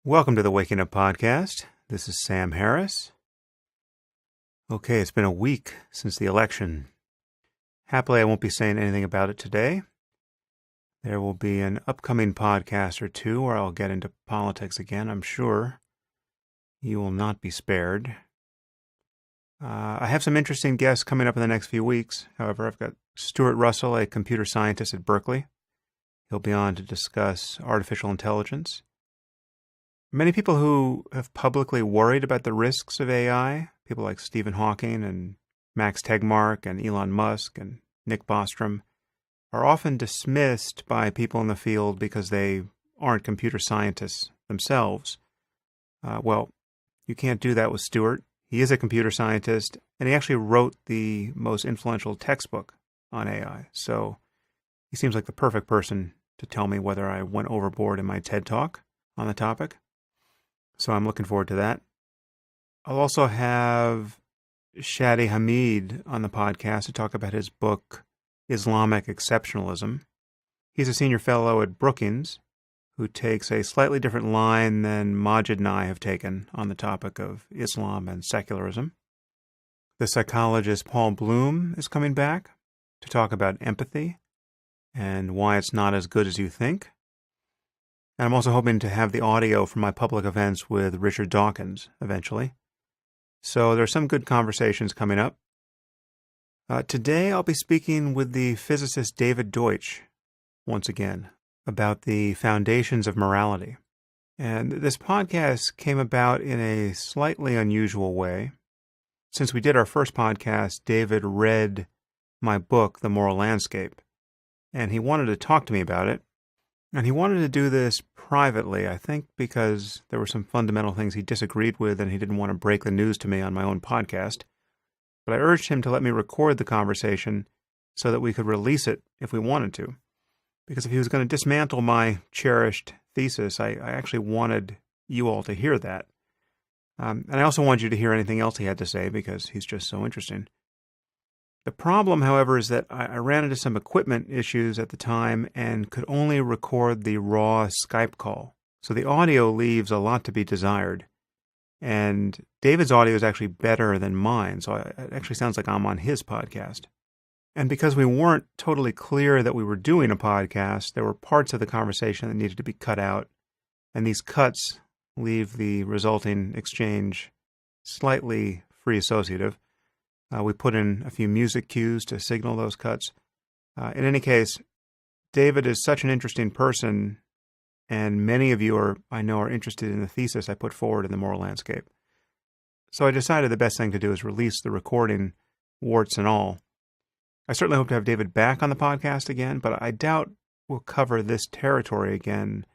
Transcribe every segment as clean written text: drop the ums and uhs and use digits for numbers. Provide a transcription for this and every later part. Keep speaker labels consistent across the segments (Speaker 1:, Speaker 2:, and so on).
Speaker 1: Welcome to the Waking Up Podcast. This is Sam Harris. Okay, it's been a week since the election. Happily, I won't be saying anything about it today. There will be an upcoming podcast or two where I'll get into politics again, I'm sure. You will not be spared. I have some interesting guests coming up in the next few weeks. However, I've got Stuart Russell, a computer scientist at Berkeley. He'll be on to discuss artificial intelligence. Many people who have publicly worried about the risks of AI, people like Stephen Hawking and Max Tegmark and Elon Musk and Nick Bostrom, are often dismissed by people in the field because they aren't computer scientists themselves. Well, you can't do that with Stuart. He is a computer scientist, and he actually wrote the most influential textbook on AI. So he seems like the perfect person to tell me whether I went overboard in my TED Talk on the topic. So I'm looking forward to that. I'll also have Shadi Hamid on the podcast to talk about his book, Islamic Exceptionalism. He's a senior fellow at Brookings who takes a slightly different line than Majid and I have taken on the topic of Islam and secularism. The psychologist Paul Bloom is coming back to talk about empathy and why it's not as good as you think. And I'm also hoping to have the audio from my public events with Richard Dawkins eventually. So there's some good conversations coming up. Today I'll be speaking with the physicist David Deutsch, once again, about the foundations of morality. And this podcast came about in a slightly unusual way. Since we did our first podcast, David read my book, The Moral Landscape, and he wanted to talk to me about it. And he wanted to do this privately, I think, because there were some fundamental things he disagreed with and he didn't want to break the news to me on my own podcast. But I urged him to let me record the conversation so that we could release it if we wanted to. Because if he was going to dismantle my cherished thesis, I actually wanted you all to hear that. And I also wanted you to hear anything else he had to say because he's just so interesting. The problem, however, is that I ran into some equipment issues at the time and could only record the raw Skype call. So the audio leaves a lot to be desired. And David's audio is actually better than mine, so it actually sounds like I'm on his podcast. And because we weren't totally clear that we were doing a podcast, there were parts of the conversation that needed to be cut out. And these cuts leave the resulting exchange slightly free associative. We put in a few music cues to signal those cuts. In any case, David is such an interesting person, and many of you I know are interested in the thesis I put forward in The Moral Landscape. So I decided the best thing to do is release the recording, warts and all. I certainly hope to have David back on the podcast again, but I doubt we'll cover this territory again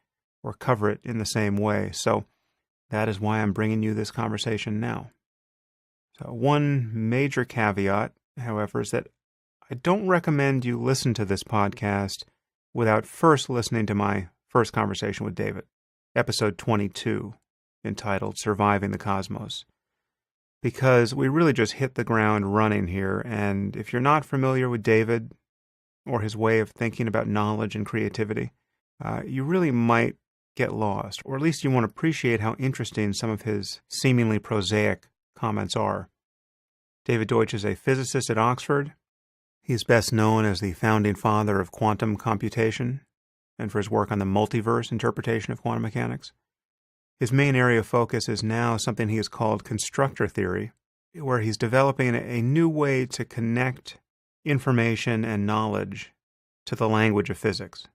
Speaker 1: or cover it in the same way. So that is why I'm bringing you this conversation now. So one major caveat, however, is that I don't recommend you listen to this podcast without first listening to my first conversation with David, episode 22, entitled Surviving the Cosmos. Because we really just hit the ground running here, and if you're not familiar with David or his way of thinking about knowledge and creativity, you really might get lost, or at least you won't appreciate how interesting some of his seemingly prosaic comments are. David Deutsch is a physicist at Oxford. He's best known as the founding father of quantum computation and for his work on the multiverse interpretation of quantum mechanics. His main area of focus is now something he has called constructor theory, where he's developing a new way to connect information and knowledge to the language of physics.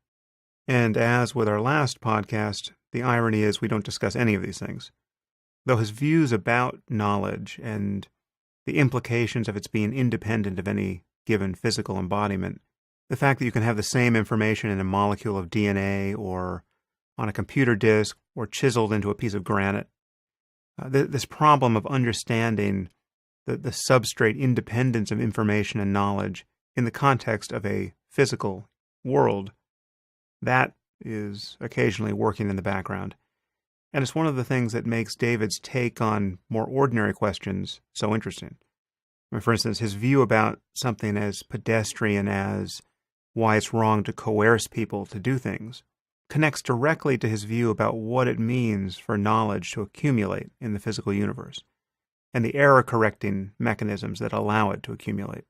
Speaker 1: And as with our last podcast, the irony is we don't discuss any of these things. Though his views about knowledge and the implications of its being independent of any given physical embodiment, the fact that you can have the same information in a molecule of DNA or on a computer disk or chiseled into a piece of granite, this problem of understanding the substrate independence of information and knowledge in the context of a physical world, that is occasionally working in the background. And it's one of the things that makes David's take on more ordinary questions so interesting. I mean, for instance, his view about something as pedestrian as why it's wrong to coerce people to do things connects directly to his view about what it means for knowledge to accumulate in the physical universe and the error-correcting mechanisms that allow it to accumulate.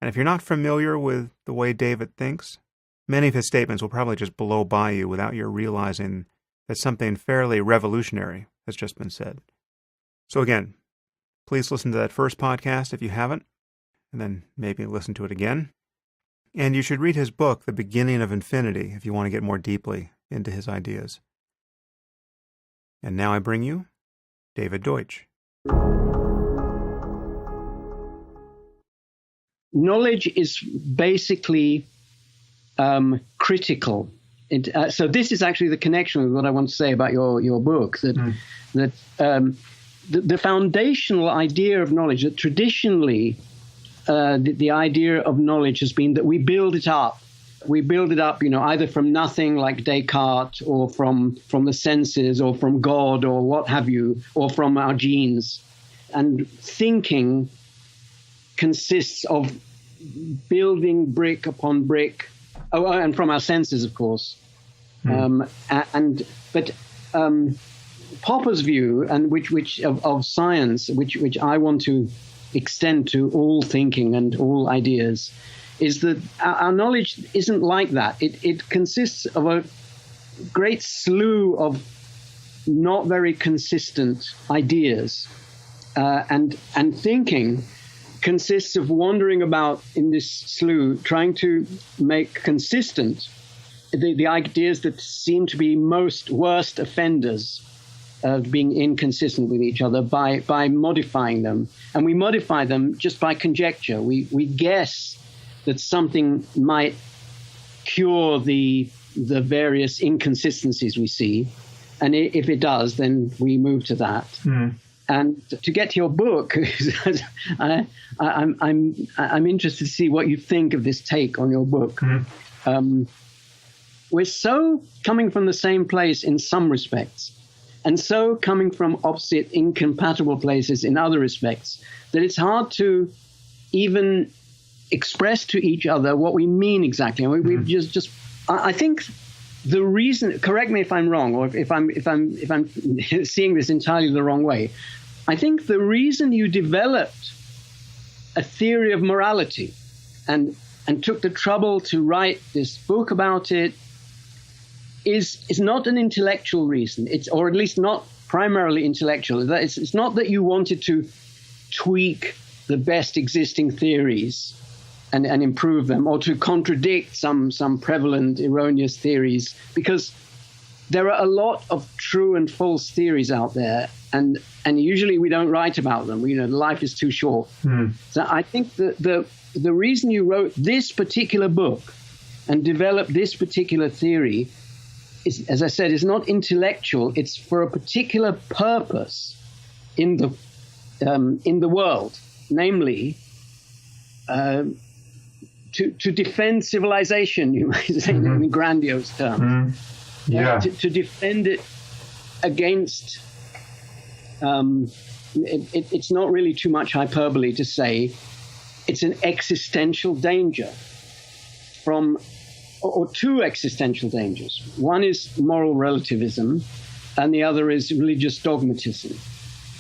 Speaker 1: And if you're not familiar with the way David thinks, many of his statements will probably just blow by you without your realizing that something fairly revolutionary has just been said. So again, please listen to that first podcast if you haven't, and then maybe listen to it again. And you should read his book, The Beginning of Infinity, if you want to get more deeply into his ideas. And now I bring you David Deutsch.
Speaker 2: Knowledge is basically critical. So this is actually the connection with what I want to say about your book, that the foundational idea of knowledge, that traditionally the idea of knowledge has been that we build it up. We build it up, either from nothing like Descartes, or from the senses, or from God, or what have you, or from our genes. And thinking consists of building brick upon brick, and from our senses, of course. But Popper's view, and which of science, which I want to extend to all thinking and all ideas, is that our knowledge isn't like that. It consists of a great slew of not very consistent ideas, and thinking consists of wandering about in this slew, trying to make consistent the ideas that seem to be worst offenders of being inconsistent with each other by modifying them. And we modify them just by conjecture. We guess that something might cure the various inconsistencies we see. And if it does, then we move to that. And to get to your book, I'm interested to see what you think of this take on your book. We're so coming from the same place in some respects, and so coming from opposite, incompatible places in other respects, that it's hard to even express to each other what we mean exactly. And we've just I think the reason, correct me if I'm wrong, or if I'm seeing this entirely the wrong way, I think the reason you developed a theory of morality and took the trouble to write this book about it is not an intellectual reason. Or at least not primarily intellectual. It's not that you wanted to tweak the best existing theories and improve them, or to contradict some prevalent erroneous theories, because there are a lot of true and false theories out there, and usually we don't write about them. Life is too short. So I think the reason you wrote this particular book and developed this particular theory is, as I said, is not intellectual. It's for a particular purpose in the world, namely to defend civilization, you might say, in grandiose terms. To defend it against, it's not really too much hyperbole to say it's an existential danger or two existential dangers. One is moral relativism, and the other is religious dogmatism.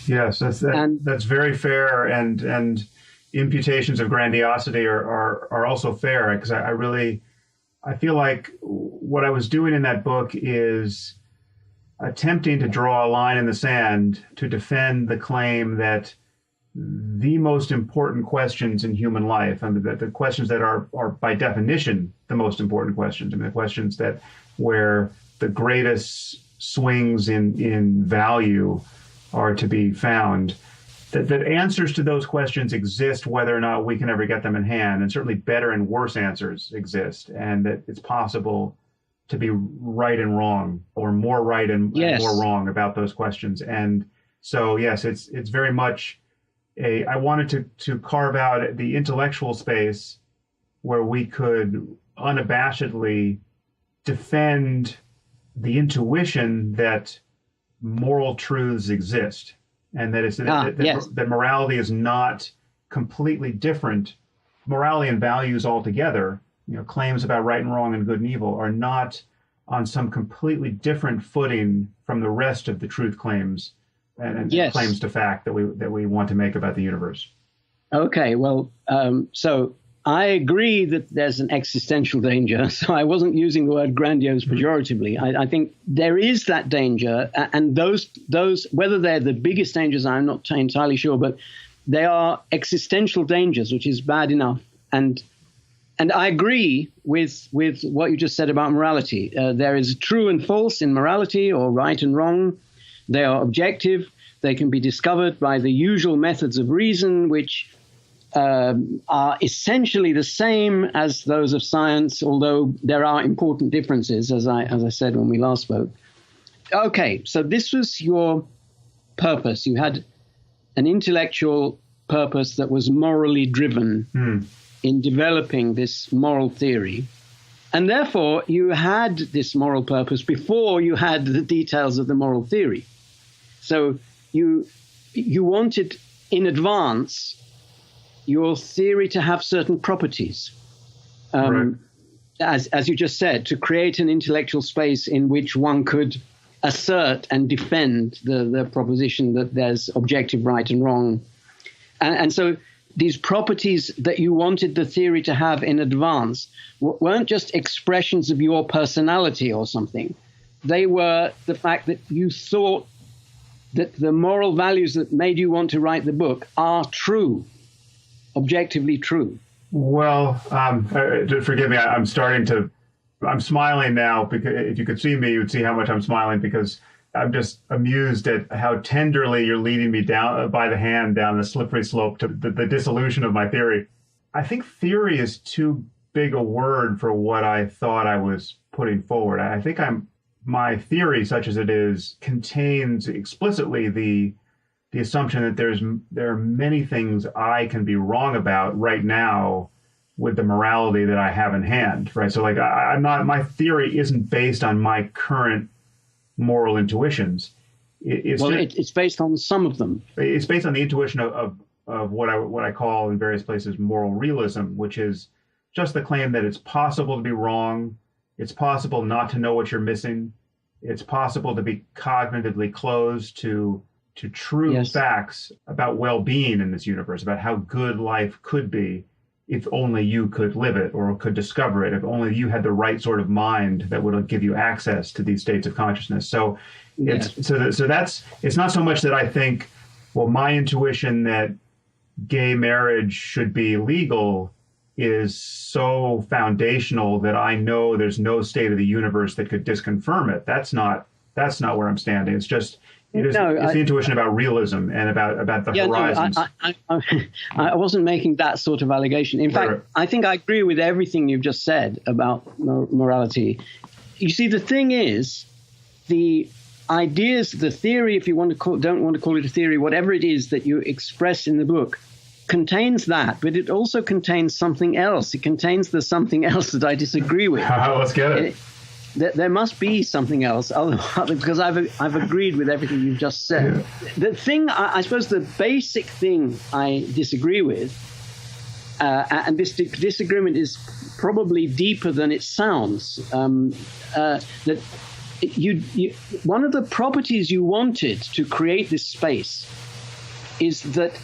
Speaker 1: Yes, that's very fair, and imputations of grandiosity are also fair, because I feel like what I was doing in that book is attempting to draw a line in the sand to defend the claim that the most important questions in human life, and the questions that are by definition the most important questions, the questions that where the greatest swings in value are to be found, that answers to those questions exist whether or not we can ever get them in hand, and certainly better and worse answers exist, and that it's possible to be right and wrong, or more right and more wrong about those questions. And so, yes, it's very much I wanted to carve out the intellectual space where we could unabashedly defend the intuition that moral truths exist, and that that morality is not completely different. Morality and values altogether, claims about right and wrong and good and evil, are not on some completely different footing from the rest of the truth claims and
Speaker 2: Yes.
Speaker 1: claims to fact that we want to make about the universe.
Speaker 2: Okay, well, so I agree that there's an existential danger. So I wasn't using the word grandiose pejoratively. I think there is that danger, and those whether they're the biggest dangers, I'm not entirely sure, but they are existential dangers, which is bad enough. And I agree with what you just said about morality. There is true and false in morality, or right and wrong. They are objective. They can be discovered by the usual methods of reason, which are essentially the same as those of science, although there are important differences, as I said when we last spoke. Okay, so this was your purpose. You had an intellectual purpose that was morally driven in developing this moral theory. And therefore, you had this moral purpose before you had the details of the moral theory. So you wanted in advance your theory to have certain properties,
Speaker 1: Right.
Speaker 2: as you just said, to create an intellectual space in which one could assert and defend the proposition that there's objective right and wrong. And so these properties that you wanted the theory to have in advance weren't just expressions of your personality or something. They were the fact that you thought that the moral values that made you want to write the book are true. Objectively true.
Speaker 1: Well, forgive me. I'm smiling now, because if you could see me, you'd see how much I'm smiling, because I'm just amused at how tenderly you're leading me down by the hand down the slippery slope to the dissolution of my theory. I think theory is too big a word for what I thought I was putting forward. I think my theory, such as it is, contains explicitly the assumption that there are many things I can be wrong about right now with the morality that I have in hand, right? So, like, my theory isn't based on my current moral intuitions.
Speaker 2: It's based on some of them.
Speaker 1: It's based on the intuition of what I call in various places moral realism, which is just the claim that it's possible to be wrong, it's possible not to know what you're missing, it's possible to be cognitively closed to true facts about well-being in this universe, about how good life could be if only you could live it or could discover it, if only you had the right sort of mind that would give you access to these states of consciousness. So it's not so much that I think, well, my intuition that gay marriage should be legal is so foundational that I know there's no state of the universe that could disconfirm it. That's not where I'm standing. It's just it's the intuition about realism and about the horizons.
Speaker 2: No, I wasn't making that sort of allegation. In fact, I think I agree with everything you've just said about morality. You see, the thing is, the ideas, the theory, if you don't want to call it a theory, whatever it is that you express in the book, contains that, but it also contains something else. It contains the something else that I disagree with.
Speaker 1: Let's get it.
Speaker 2: There must be something else, because I've agreed with everything you've just said. Yeah. The thing, I suppose, the basic thing I disagree with, and this disagreement is probably deeper than it sounds. That one of the properties you wanted to create this space is that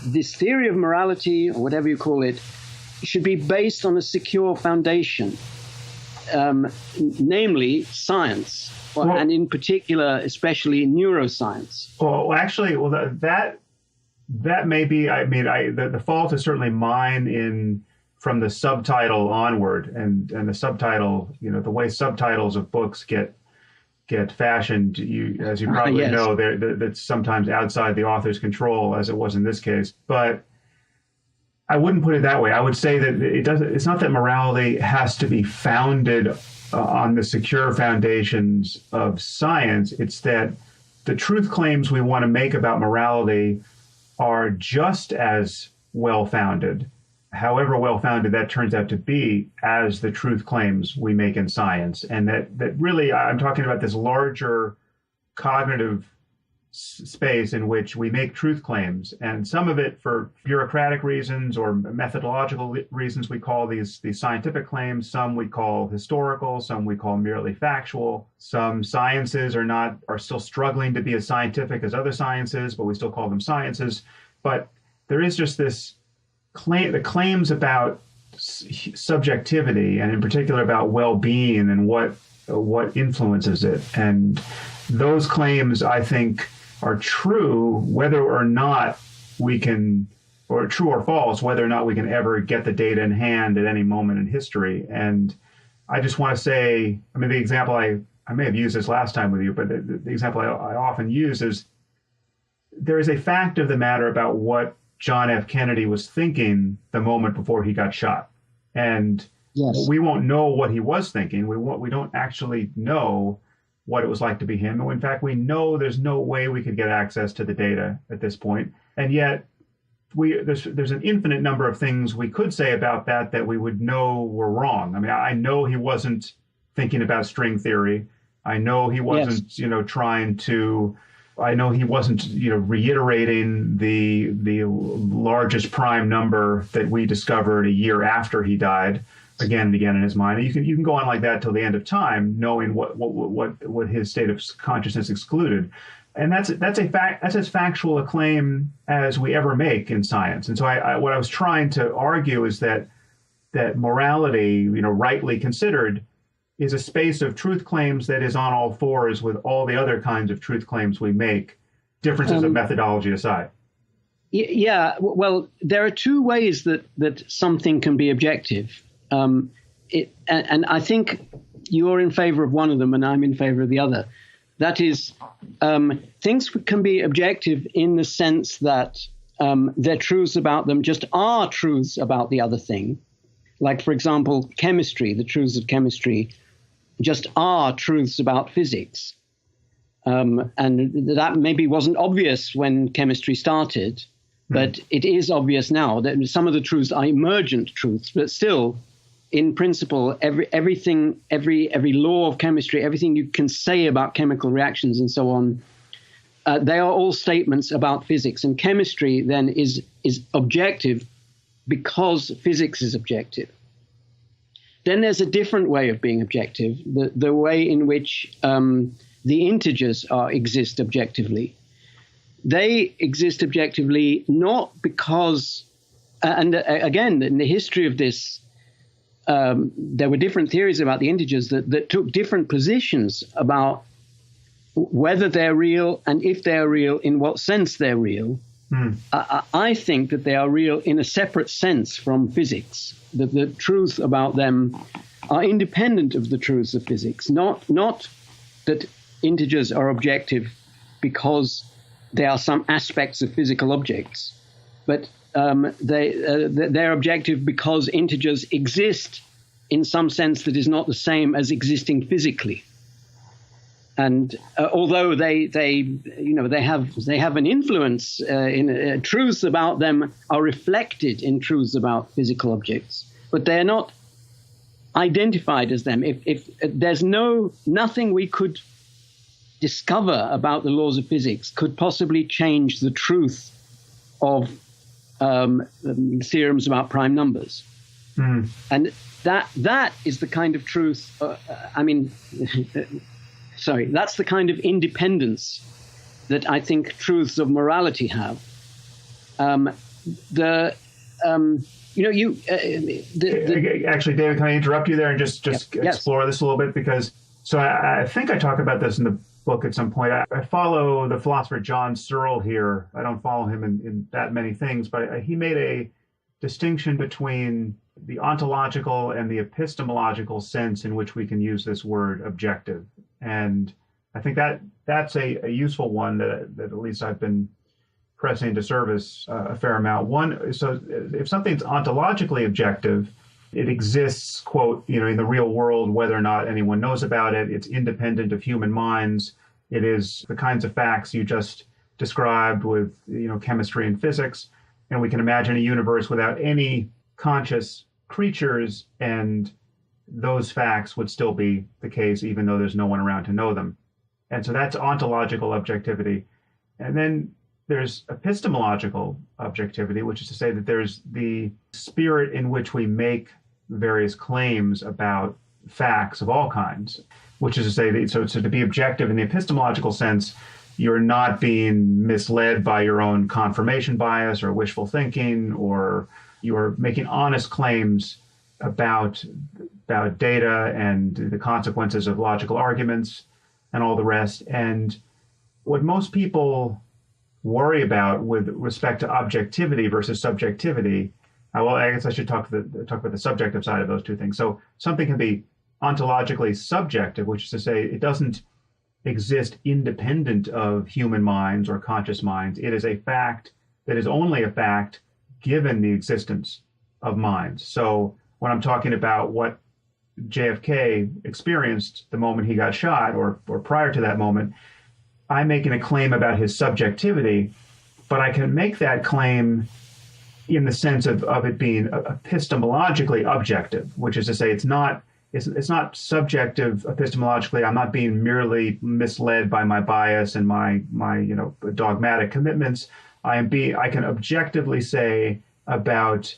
Speaker 2: this theory of morality, or whatever you call it, should be based on a secure foundation. Namely science, and in particular, especially neuroscience.
Speaker 1: Well, actually, that may be. I mean, the fault is certainly mine from the subtitle onward, and the subtitle. You know, the way subtitles of books get fashioned. As you probably know, that's sometimes outside the author's control, as it was in this case, but. I wouldn't put it that way. I would say that it's not that morality has to be founded on the secure foundations of science. It's that the truth claims we want to make about morality are just as well-founded, however well-founded that turns out to be, as the truth claims we make in science. And that really, I'm talking about this larger cognitive space in which we make truth claims, and some of it for bureaucratic reasons or methodological reasons we call these scientific claims. Some we call historical, some we call merely factual. Some sciences are still struggling to be as scientific as other sciences, but we still call them sciences. But there is just this the claims about subjectivity, and in particular about well-being and what influences it. And those claims, I think, are true whether or not we can, or true or false, whether or not we can ever get the data in hand at any moment in history. And I just want to say, I mean, the example I may have used this last time with you, but the example I often use is there is a fact of the matter about what John F. Kennedy was thinking the moment before he got shot. And
Speaker 2: yes,
Speaker 1: we won't know what he was thinking. We don't actually know what it was like to be him. And in fact, we know there's no way we could get access to the data at this point. And yet there's an infinite number of things we could say about that we would know were wrong. I mean, I know he wasn't thinking about string theory. I know he wasn't,
Speaker 2: yes,
Speaker 1: I know he wasn't, reiterating the largest prime number that we discovered a year after he died, again and again in his mind. And you can go on like that till the end of time, knowing what his state of consciousness excluded. And that's as factual a claim as we ever make in science. And so what I was trying to argue is that morality, rightly considered, is a space of truth claims that is on all fours with all the other kinds of truth claims we make, differences of methodology aside.
Speaker 2: Yeah, well, there are two ways that something can be objective. And I think you're in favor of one of them and I'm in favor of the other. That is, things can be objective in the sense that their truths about them just are truths about the other thing. Like, for example, chemistry, the truths of chemistry just are truths about physics. And that maybe wasn't obvious when chemistry started, but it is obvious now that some of the truths are emergent truths, but still, in principle, every law of chemistry, everything you can say about chemical reactions and so on, they are all statements about physics. And chemistry then is objective because physics is objective. Then there's a different way of being objective, the way in which the integers exist objectively. They exist objectively not because, and again, in the history of this, there were different theories about the integers that took different positions about whether they're real and if they're real, in what sense they're real. I think that they are real in a separate sense from physics, that the truths about them are independent of the truths of physics, not that integers are objective because they are some aspects of physical objects, but they're objective because integers exist in some sense that is not the same as existing physically. And although they have an influence in truths about them are reflected in truths about physical objects, but they're not identified as them. If there's nothing we could discover about the laws of physics could possibly change the truth of theorems about prime numbers, and that is the kind of truth. That's the kind of independence that I think truths of morality have. Actually,
Speaker 1: David, can I interrupt you there and just explore this a little bit? Because I think I talk about this in the book at some point. I follow the philosopher John Searle here. I don't follow him in that many things, but he made a distinction between the ontological and the epistemological sense in which we can use this word objective. And I think that's a useful one that at least I've been pressing into service a fair amount. So if something's ontologically objective, it exists, quote, in the real world, whether or not anyone knows about it. It's independent of human minds. It is the kinds of facts you just described with, chemistry and physics. And we can imagine a universe without any conscious creatures, and those facts would still be the case, even though there's no one around to know them. And so that's ontological objectivity. And then there's epistemological objectivity, which is to say that there's the spirit in which we make various claims about facts of all kinds, which is to say that so to be objective in the epistemological sense, you're not being misled by your own confirmation bias or wishful thinking, or you're making honest claims about data and the consequences of logical arguments and all the rest. And what most people worry about with respect to objectivity versus subjectivity, well, I guess I should talk about the subjective side of those two things. So something can be ontologically subjective, which is to say it doesn't exist independent of human minds or conscious minds. It is a fact that is only a fact given the existence of minds. So when I'm talking about what JFK experienced the moment he got shot or prior to that moment, I'm making a claim about his subjectivity, but I can make that claim in the sense of it being epistemologically objective, which is to say it's not subjective epistemologically. I'm not being merely misled by my bias and my dogmatic commitments. I can objectively say about,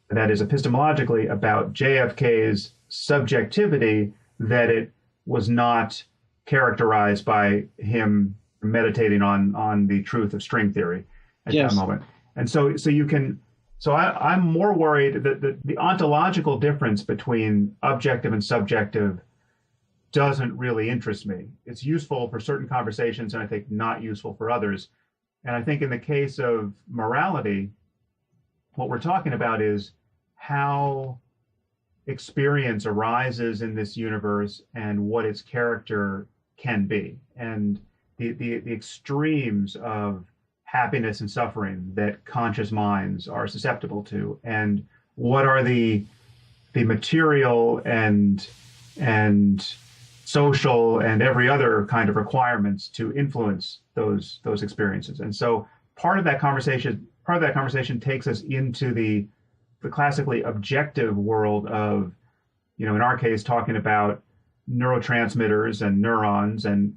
Speaker 1: that is epistemologically, about JFK's subjectivity that it was not characterized by him meditating on the truth of string theory at that moment. And so I'm more worried that the ontological difference between objective and subjective doesn't really interest me. It's useful for certain conversations and I think not useful for others. And I think in the case of morality, what we're talking about is how experience arises in this universe and what its character can be, and the extremes of happiness and suffering that conscious minds are susceptible to, and what are the material and social and every other kind of requirements to influence those experiences. And so part of that conversation takes us into the classically objective world of, in our case, talking about neurotransmitters and neurons and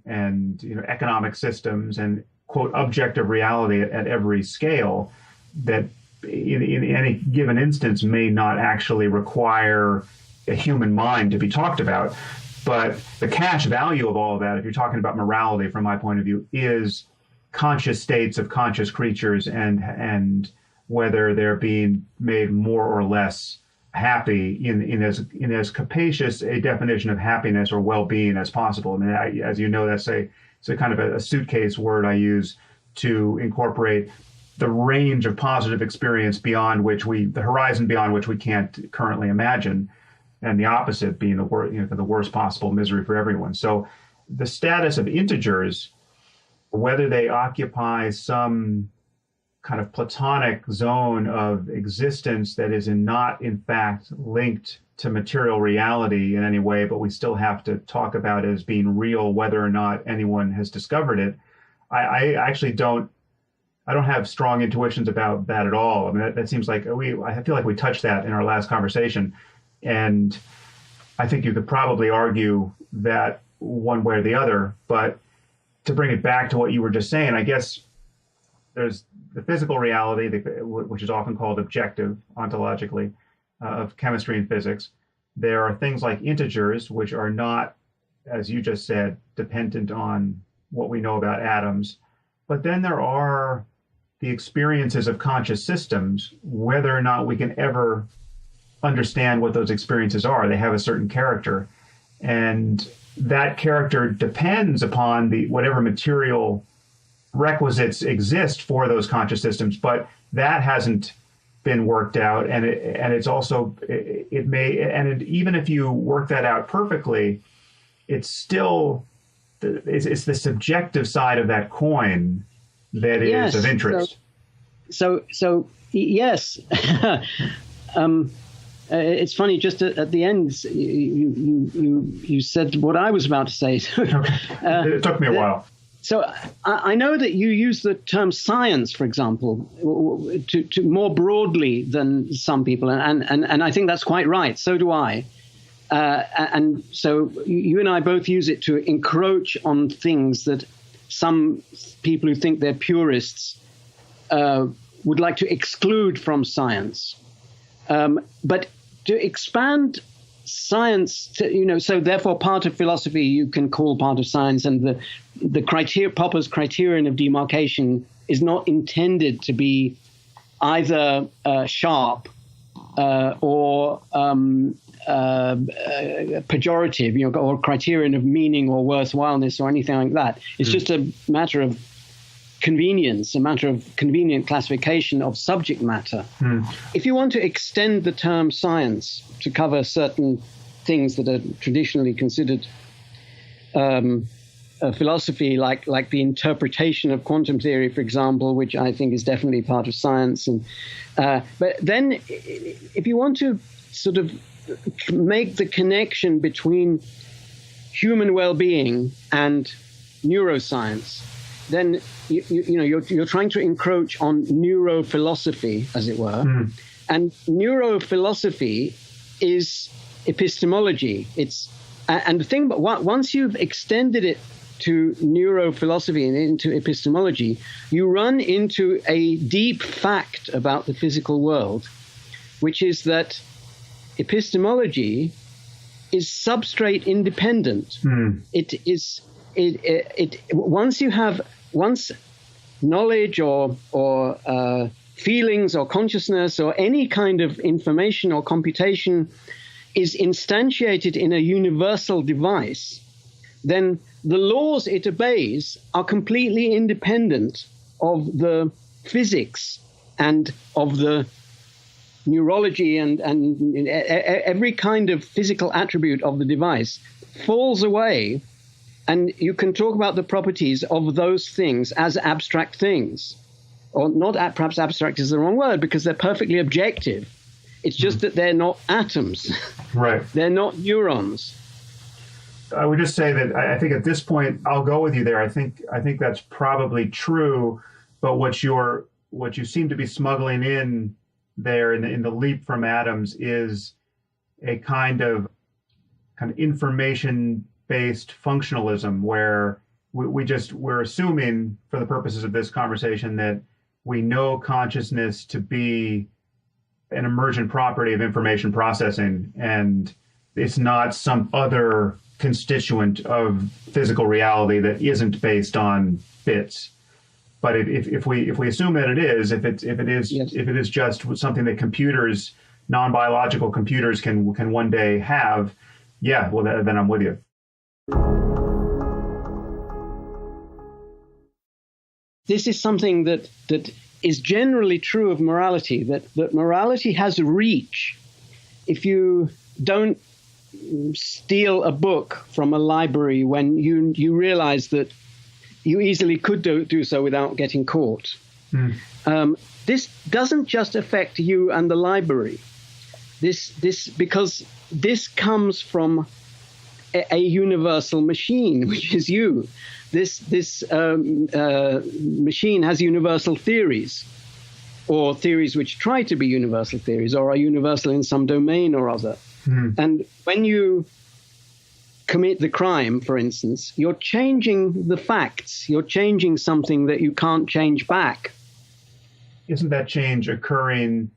Speaker 1: economic systems and quote objective reality at every scale that in any given instance may not actually require a human mind to be talked about. But the cash value of all of that, if you're talking about morality from my point of view, is conscious states of conscious creatures and whether they're being made more or less happy in as capacious a definition of happiness or well-being as possible. I mean, as you know, it's a kind of a suitcase word I use to incorporate the range of positive experience beyond which the horizon beyond which we can't currently imagine, and the opposite being the worst possible misery for everyone. So the status of integers, whether they occupy some kind of platonic zone of existence that is not in fact linked to material reality in any way, but we still have to talk about it as being real, whether or not anyone has discovered it. I actually don't have strong intuitions about that at all. I mean, that seems like I feel like we touched that in our last conversation. And I think you could probably argue that one way or the other, but to bring it back to what you were just saying, I guess there's the physical reality, which is often called objective ontologically, of chemistry and physics. There are things like integers, which are not, as you just said, dependent on what we know about atoms. But then there are the experiences of conscious systems, whether or not we can ever understand what those experiences are. They have a certain character. And that character depends upon whatever material requisites exist for those conscious systems, but that hasn't been worked out, and it's also even if you work that out perfectly, it's still it's the subjective side of that coin that is of interest.
Speaker 2: So yes. It's funny. Just at the end, you said what I was about to say.
Speaker 1: It took me a while.
Speaker 2: So I know that you use the term science, for example, to more broadly than some people, and I think that's quite right. So do I. And so you and I both use it to encroach on things that some people who think they're purists would like to exclude from science. But to expand science, so therefore part of philosophy you can call part of science, and Popper's criterion of demarcation is not intended to be either sharp or pejorative, or criterion of meaning or worthwhileness or anything like that. It's just a matter of convenience, a matter of convenient classification of subject matter. If you want to extend the term science to cover certain things that are traditionally considered philosophy, like the interpretation of quantum theory, for example, which I think is definitely part of science. But then if you want to sort of make the connection between human well-being and neuroscience, then you're trying to encroach on neurophilosophy, as it were. And neurophilosophy is epistemology. And the thing, but once you've extended it to neurophilosophy and into epistemology, you run into a deep fact about the physical world, which is that epistemology is substrate independent. Once knowledge or feelings or consciousness or any kind of information or computation is instantiated in a universal device, then the laws it obeys are completely independent of the physics and of the neurology, and every kind of physical attribute of the device falls away, and you can talk about the properties of those things as abstract things. Or not, perhaps abstract is the wrong word, because they're perfectly objective. It's just that they're not atoms.
Speaker 1: Right.
Speaker 2: They're not neurons.
Speaker 1: I would just say that I think at this point, I'll go with you there. I think that's probably true, but what you seem to be smuggling in there in the leap from atoms is a kind of information-based functionalism, where we're assuming, for the purposes of this conversation, that we know consciousness to be an emergent property of information processing, and it's not some other constituent of physical reality that isn't based on bits. But if we assume that it is, if it is just something that computers, non-biological computers, can one day have, then I'm with you.
Speaker 2: This is something that is generally true of morality, that morality has reach. If you don't steal a book from a library when you realize that you easily could do so without getting caught. This doesn't just affect you and the library. Because this comes from a universal machine, which is you. This machine has universal theories, or theories which try to be universal theories, or are universal in some domain or other. And when you commit the crime, for instance, you're changing the facts. You're changing something that you can't change back.
Speaker 1: Isn't that change occurring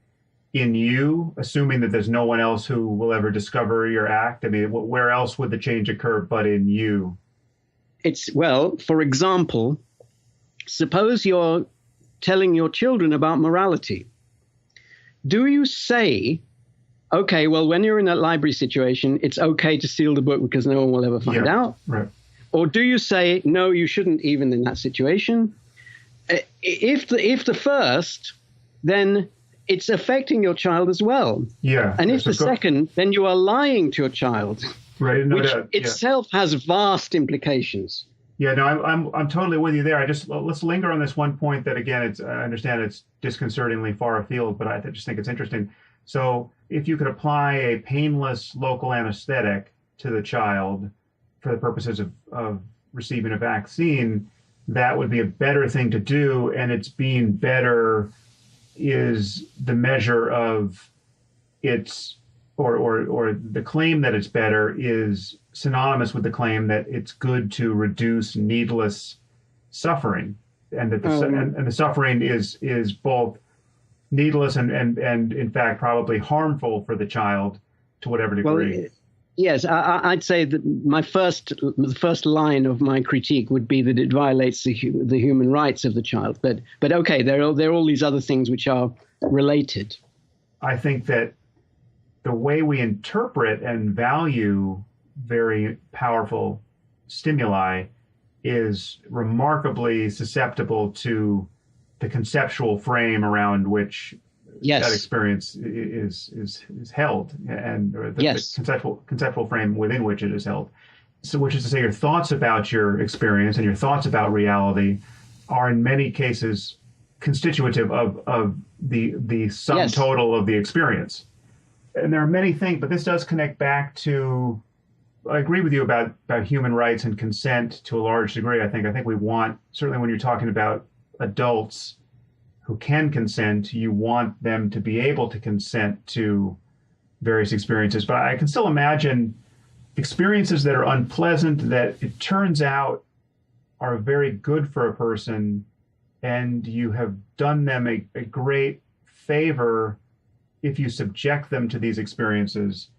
Speaker 1: in you, assuming that there's no one else who will ever discover your act? I mean, where else would the change occur but in you? For example, suppose you're telling your children about morality. Do you say, okay, well, when you're in that library situation, it's okay to steal the book because no one will ever find out? Right.
Speaker 2: Or do you say, no, you shouldn't even in that situation? If the first, then it's affecting your child as well.
Speaker 1: Yeah.
Speaker 2: And if the second, then you are lying to your child.
Speaker 1: Right. No
Speaker 2: which
Speaker 1: doubt.
Speaker 2: itself has vast implications.
Speaker 1: Yeah, no, I'm totally with you there. Let's linger on this one point that, again, I understand it's disconcertingly far afield, but I just think it's interesting. So if you could apply a painless local anesthetic to the child for the purposes of receiving a vaccine, that would be a better thing to do. And it's being better is the measure of its, or the claim that it's better is synonymous with the claim that it's good to reduce needless suffering, and that
Speaker 2: Oh,
Speaker 1: the suffering is both needless and in fact probably harmful for the child to whatever degree.
Speaker 2: well, yes, I'd say that the first line of my critique would be that it violates the human rights of the child. But okay, there are all these other things which are related.
Speaker 1: I think that the way we interpret and value very powerful stimuli is remarkably susceptible to the conceptual frame around which
Speaker 2: Yes.
Speaker 1: that experience is held, and or
Speaker 2: Yes.
Speaker 1: the conceptual frame within which it is held. So, which is to say, your thoughts about your experience and your thoughts about reality are in many cases constitutive of the sum
Speaker 2: Yes.
Speaker 1: total of the experience. And there are many things, but this does connect back to. I agree with you about human rights and consent to a large degree. I think we want, certainly when you're talking about adults who can consent, you want them to be able to consent to various experiences. But I can still imagine experiences that are unpleasant that it turns out are very good for a person, and you have done them a great favor if you subject them to these experiences.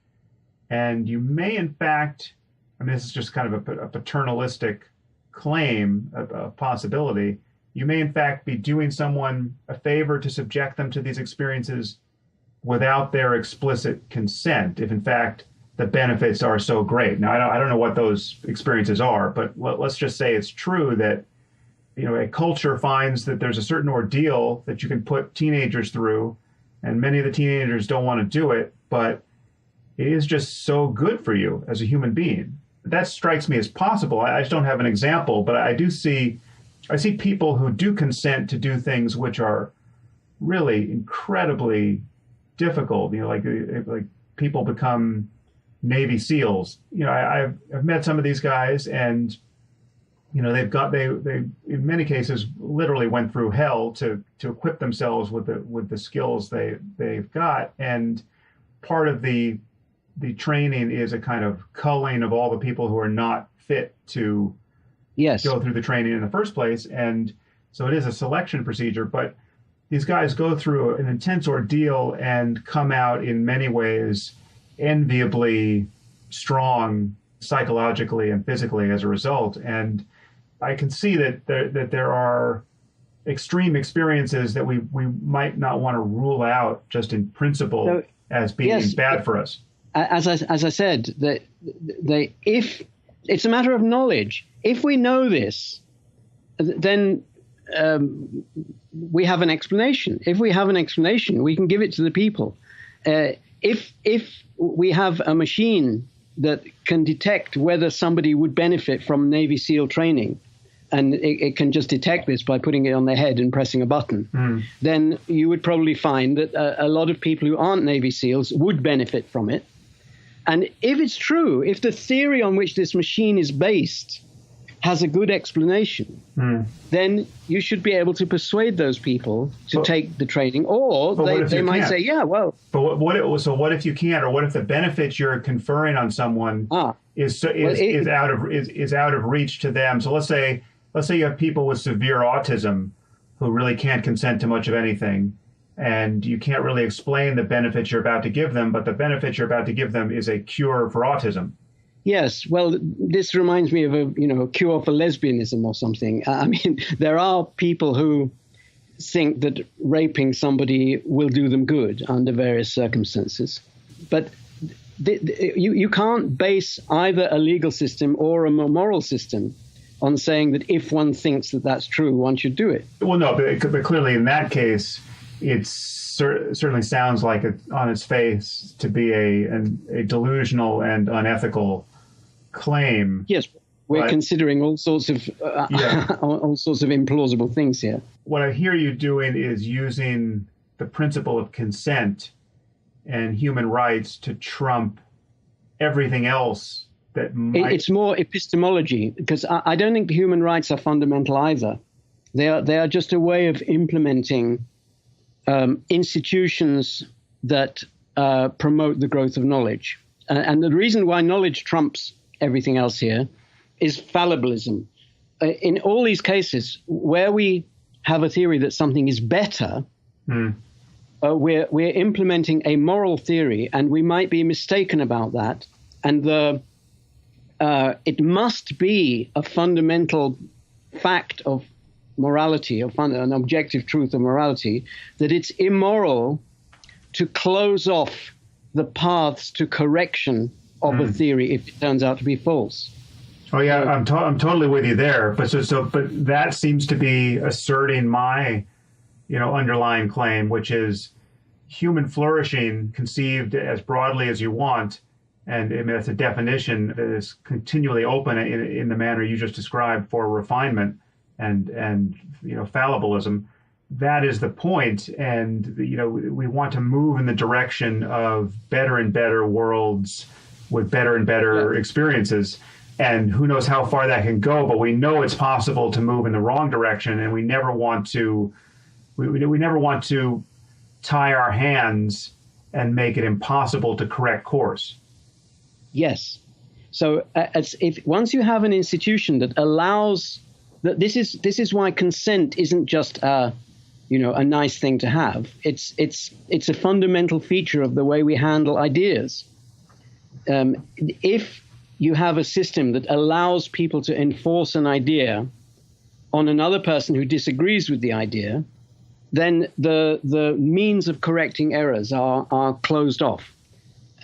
Speaker 1: And you may, in fact, I mean, this is just kind of a paternalistic claim, a possibility. You may, in fact, be doing someone a favor to subject them to these experiences without their explicit consent, if, in fact, the benefits are so great. Now, I don't know what those experiences are, but let's just say it's true that, a culture finds that there's a certain ordeal that you can put teenagers through, and many of the teenagers don't want to do it, but it is just so good for you as a human being. That strikes me as possible. I just don't have an example, but I see people who do consent to do things which are really incredibly difficult. Like people become Navy SEALs. I've met some of these guys, and they in many cases literally went through hell to equip themselves with the skills they've got. And part of the training is a kind of culling of all the people who are not fit to go through the training in the first place. And so it is a selection procedure, but these guys go through an intense ordeal and come out in many ways enviably strong psychologically and physically as a result. And I can see that there are extreme experiences that we might not want to rule out just in principle as being bad for us.
Speaker 2: As I said, if it's a matter of knowledge, if we know this, then we have an explanation. If we have an explanation, we can give it to the people. If we have a machine that can detect whether somebody would benefit from Navy SEAL training, and it can just detect this by putting it on their head and pressing a button, then you would probably find that a lot of people who aren't Navy SEALs would benefit from it. And if it's true, if the theory on which this machine is based has a good explanation, then you should be able to persuade those people to take the training, or they might say, yeah, well.
Speaker 1: But what if you can't, or what if the benefits you're conferring on someone is out of reach to them? So let's say you have people with severe autism who really can't consent to much of anything, and you can't really explain the benefits you're about to give them, but the benefit you're about to give them is a cure for autism.
Speaker 2: Yes, well, this reminds me of a cure for lesbianism or something. I mean, there are people who think that raping somebody will do them good under various circumstances, but you can't base either a legal system or a moral system on saying that if one thinks that that's true, one should do it.
Speaker 1: Well, no, but clearly in that case, it certainly sounds like it on its face to be a delusional and unethical claim.
Speaker 2: Yes, we're considering all sorts of implausible things here.
Speaker 1: What I hear you doing is using the principle of consent and human rights to trump everything else that might...
Speaker 2: It's more epistemology, because I don't think human rights are fundamental either. They are just a way of implementing institutions that promote the growth of knowledge. And the reason why knowledge trumps everything else here is fallibilism. in all these cases where we have a theory that something is better, we're implementing a moral theory, and we might be mistaken about that. And it must be a fundamental fact of morality, an objective truth of morality, that it's immoral to close off the paths to correction of a theory if it turns out to be false.
Speaker 1: Oh yeah, I'm totally with you there. But but that seems to be asserting my, underlying claim, which is human flourishing conceived as broadly as you want, and I mean, that's a definition that is continually open in the manner you just described for refinement and fallibilism. That is the point, and we want to move in the direction of better and better worlds with better and better experiences. And who knows how far that can go, but we know it's possible to move in the wrong direction, and we never want to tie our hands and make it impossible to correct course.
Speaker 2: Yes. So if once you have an institution that allows that, this is why consent isn't just a nice thing to have. It's a fundamental feature of the way we handle ideas. If you have a system that allows people to enforce an idea on another person who disagrees with the idea, then the means of correcting errors are closed off.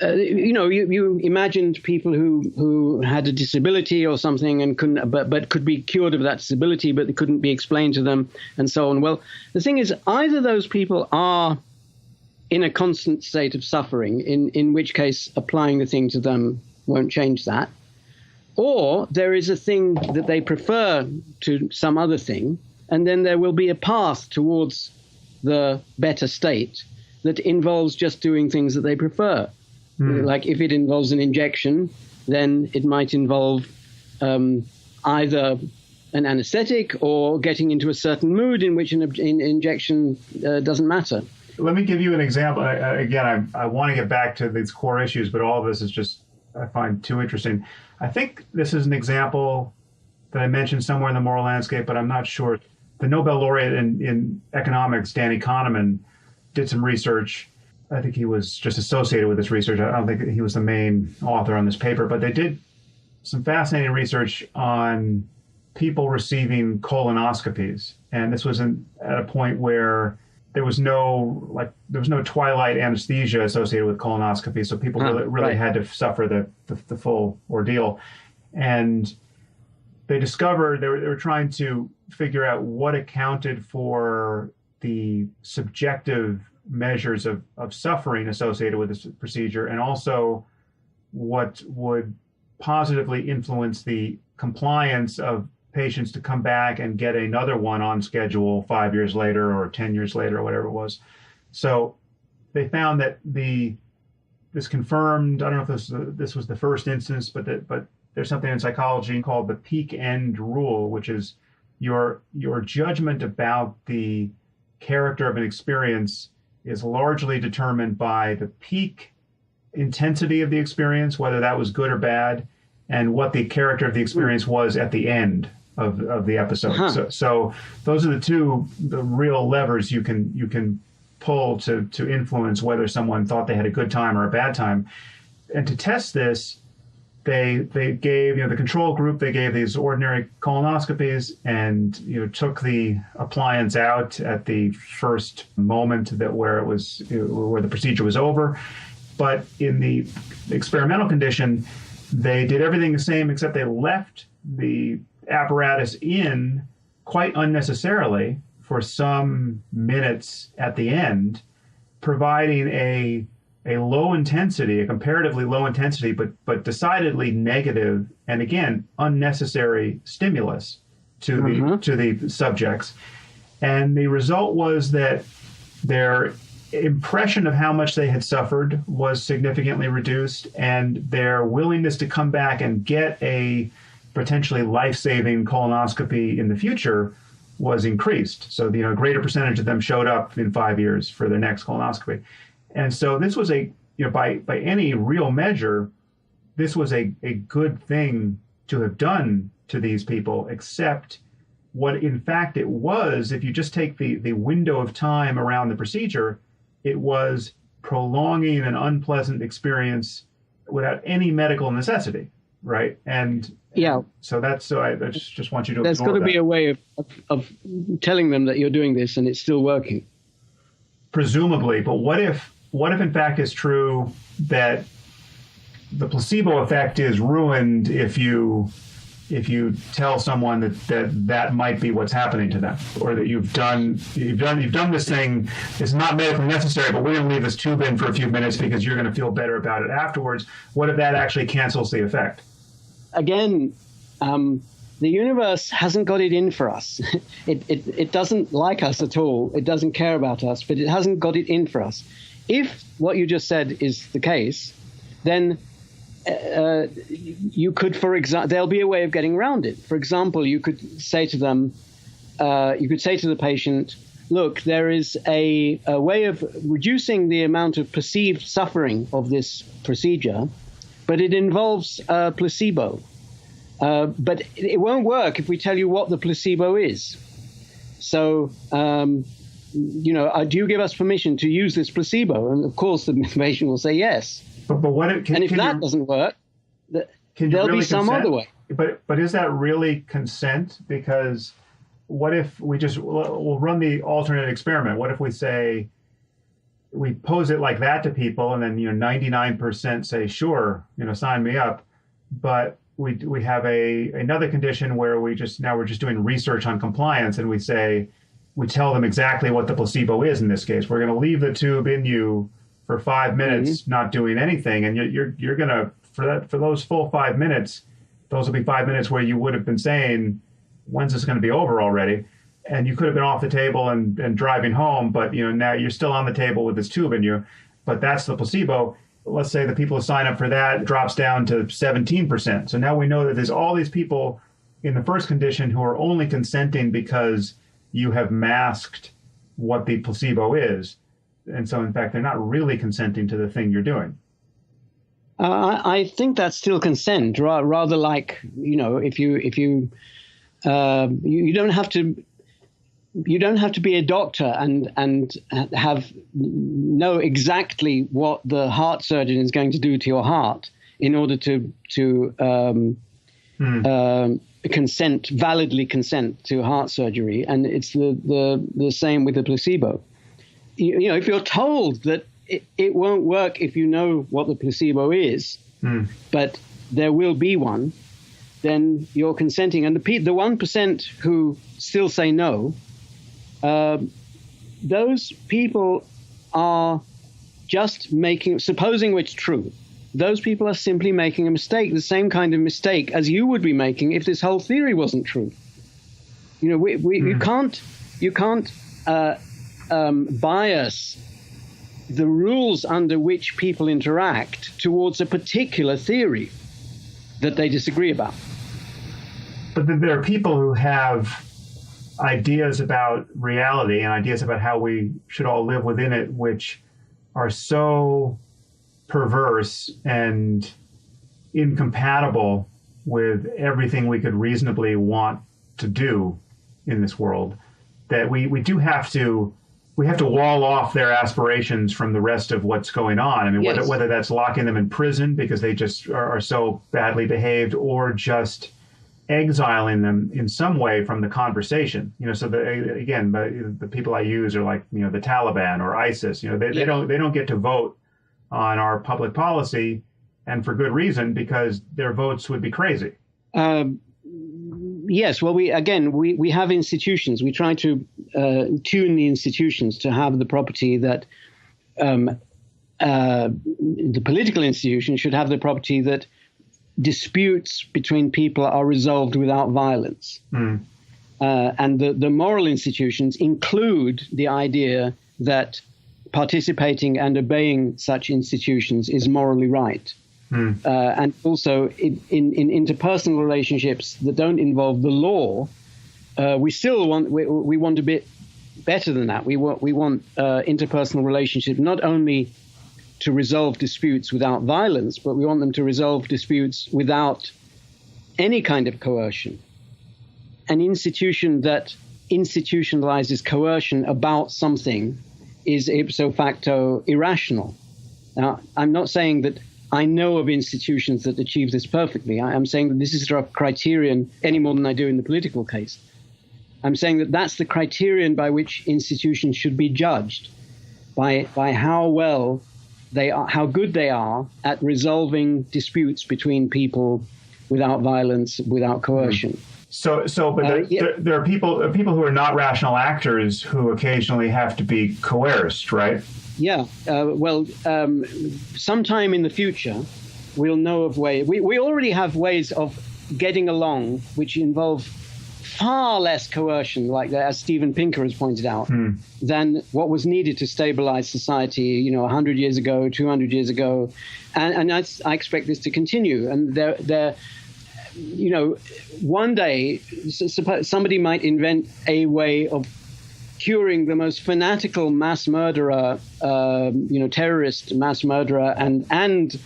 Speaker 2: You imagined people who had a disability or something and couldn't, but could be cured of that disability, but it couldn't be explained to them, and so on. Well, the thing is, either those people are in a constant state of suffering, in which case applying the thing to them won't change that, or there is a thing that they prefer to some other thing, and then there will be a path towards the better state that involves just doing things that they prefer. Like if it involves an injection, then it might involve either an anesthetic or getting into a certain mood in which an injection doesn't matter.
Speaker 1: Let me give you an example. Again, I want to get back to these core issues, but all of this is just, I find too interesting. I think this is an example that I mentioned somewhere in the moral landscape, but I'm not sure. The Nobel laureate in economics, Danny Kahneman, did some research. I think he was just associated with this research. I don't think he was the main author on this paper, but they did some fascinating research on people receiving colonoscopies. And this was at a point where there was no twilight anesthesia associated with colonoscopy. So people really had to suffer the full ordeal. And they discovered they were trying to figure out what accounted for the subjective measures of suffering associated with this procedure, and also what would positively influence the compliance of patients to come back and get another one on schedule 5 years later or 10 years later or whatever it was. So they found that this confirmed, I don't know if this was the first instance, but there's something in psychology called the peak end rule, which is your judgment about the character of an experience is largely determined by the peak intensity of the experience, whether that was good or bad, and what the character of the experience was at the end of the episode. So those are the real levers you can pull to influence whether someone thought they had a good time or a bad time. And to test this, they gave, the control group, they gave these ordinary colonoscopies and, took the appliance out at the first moment where the procedure was over. But in the experimental condition, they did everything the same, except they left the apparatus in quite unnecessarily for some minutes at the end, providing a comparatively low intensity, but decidedly negative, and again, unnecessary stimulus to the subjects. And the result was that their impression of how much they had suffered was significantly reduced, and their willingness to come back and get a potentially life-saving colonoscopy in the future was increased. So a greater percentage of them showed up in 5 years for their next colonoscopy. And so this was by any real measure, this was a good thing to have done to these people, except what in fact it was, if you just take the window of time around the procedure, it was prolonging an unpleasant experience without any medical necessity, right? And
Speaker 2: yeah,
Speaker 1: I just want you to.
Speaker 2: There's got to be a way of telling them that you're doing this and it's still working.
Speaker 1: Presumably, but what if in fact it's true that the placebo effect is ruined if you tell someone that might be what's happening to them, or that you've done this thing, it's not medically necessary, but we're going to leave this tube in for a few minutes because you're going to feel better about it afterwards. What if that actually cancels the effect? Again,
Speaker 2: the universe hasn't got it in for us. It doesn't like us at all. It doesn't care about us, but it hasn't got it in for us. If what you just said is the case, then you could, for example, there'll be a way of getting around it. For example, you could say to them, you could say to the patient, look, there is a way of reducing the amount of perceived suffering of this procedure, but it involves placebo. But it won't work if we tell you what the placebo is. So, do you give us permission to use this placebo? And of course, the patient will say yes.
Speaker 1: But what
Speaker 2: and if that doesn't work, there'll be some other way.
Speaker 1: But is that really consent? Because what if we'll run the alternate experiment? What if we pose it like that to people, and then 99% say sure, sign me up, but we have another condition where we're just doing research on compliance, and we tell them exactly what the placebo is. In this case, we're going to leave the tube in you for 5 minutes, not doing anything, and you're going to for those full 5 minutes, those will be 5 minutes where you would have been saying, when's this going to be over already? And you could have been off the table and driving home, but now you're still on the table with this tube in you. But that's the placebo. Let's say the people who sign up for that drops down to 17%. So now we know that there's all these people in the first condition who are only consenting because you have masked what the placebo is. And so, in fact, they're not really consenting to the thing you're doing.
Speaker 2: I think that's still consent, rather like, if you don't have to be a doctor and know exactly what the heart surgeon is going to do to your heart in order to validly consent to heart surgery. And it's the same with the placebo. If you're told that it won't work if you know what the placebo is, but there will be one, then you're consenting. And the 1% who still say no, those people are just supposing it's true, those people are simply making a mistake, the same kind of mistake as you would be making if this whole theory wasn't true. You can't bias the rules under which people interact towards a particular theory that they disagree about.
Speaker 1: But there are people who have ideas about reality and ideas about how we should all live within it, which are so perverse and incompatible with everything we could reasonably want to do in this world, that we have to wall off their aspirations from the rest of what's going on. I mean,
Speaker 2: yes.
Speaker 1: whether that's locking them in prison because they just are so badly behaved, or just exiling them in some way from the conversation. So the people I use are like, the Taliban or ISIS. They don't get to vote on our public policy, and for good reason, because their votes would be crazy.
Speaker 2: Yes, well, we have institutions. We try to tune the institutions to have the property that the political institution should have the property that disputes between people are resolved without violence. And the moral institutions include the idea that participating and obeying such institutions is morally right. And also in interpersonal relationships that don't involve the law, we want a bit better than that. We want interpersonal relationships not only to resolve disputes without violence, but we want them to resolve disputes without any kind of coercion, an institution that institutionalizes coercion about something is ipso facto irrational. Now, I'm not saying that I know of institutions that achieve this perfectly. I'm saying that this is a criterion any more than I do in the political case. I'm saying that that's the criterion by which institutions should be judged, by how well they are, how good they are at resolving disputes between people without violence, without coercion.
Speaker 1: But there are people who are not rational actors who occasionally have to be coerced, right?
Speaker 2: Yeah. Sometime in the future, we'll know of ways. We already have ways of getting along which involve far less coercion, like that, as Steven Pinker has pointed out, than what was needed to stabilize society, 100 years ago, 200 years ago. And I expect this to continue. And one day, somebody might invent a way of curing the most fanatical mass murderer, terrorist mass murderer, and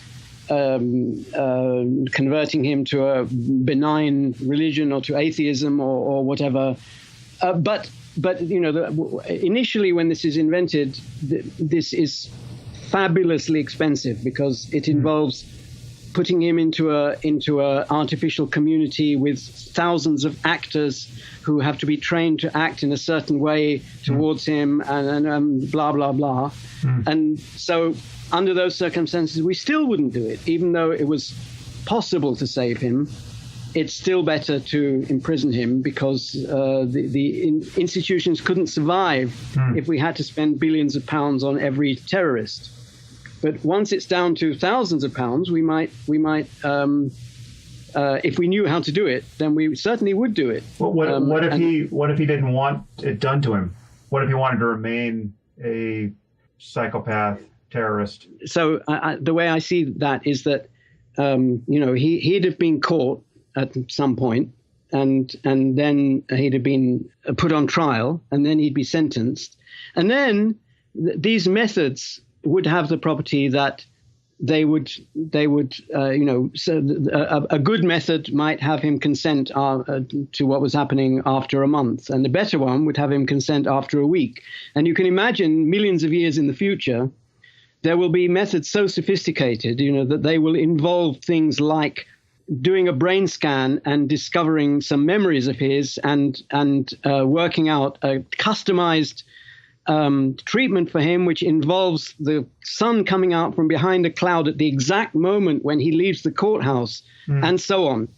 Speaker 2: converting him to a benign religion or to atheism or whatever. But initially when this is invented, this is fabulously expensive because it involves putting him into a artificial community with thousands of actors who have to be trained to act in a certain way towards him, and blah blah blah. And so under those circumstances, we still wouldn't do it, even though it was possible to save him. It's still better to imprison him because the institutions couldn't survive if we had to spend billions of pounds on every terrorist. But once it's down to thousands of pounds, we might, if we knew how to do it, then we certainly would do it.
Speaker 1: What if he didn't want it done to him? What if he wanted to remain a psychopath terrorist?
Speaker 2: So the way I see that is that he'd have been caught at some point, and then he'd have been put on trial, and then he'd be sentenced, and then these methods would have the property that they would a good method might have him consent to what was happening after a month, and the better one would have him consent after a week. And you can imagine millions of years in the future, there will be methods so sophisticated, that they will involve things like doing a brain scan and discovering some memories of his and working out a customized treatment for him, which involves the sun coming out from behind a cloud at the exact moment when he leaves the courthouse, and so on.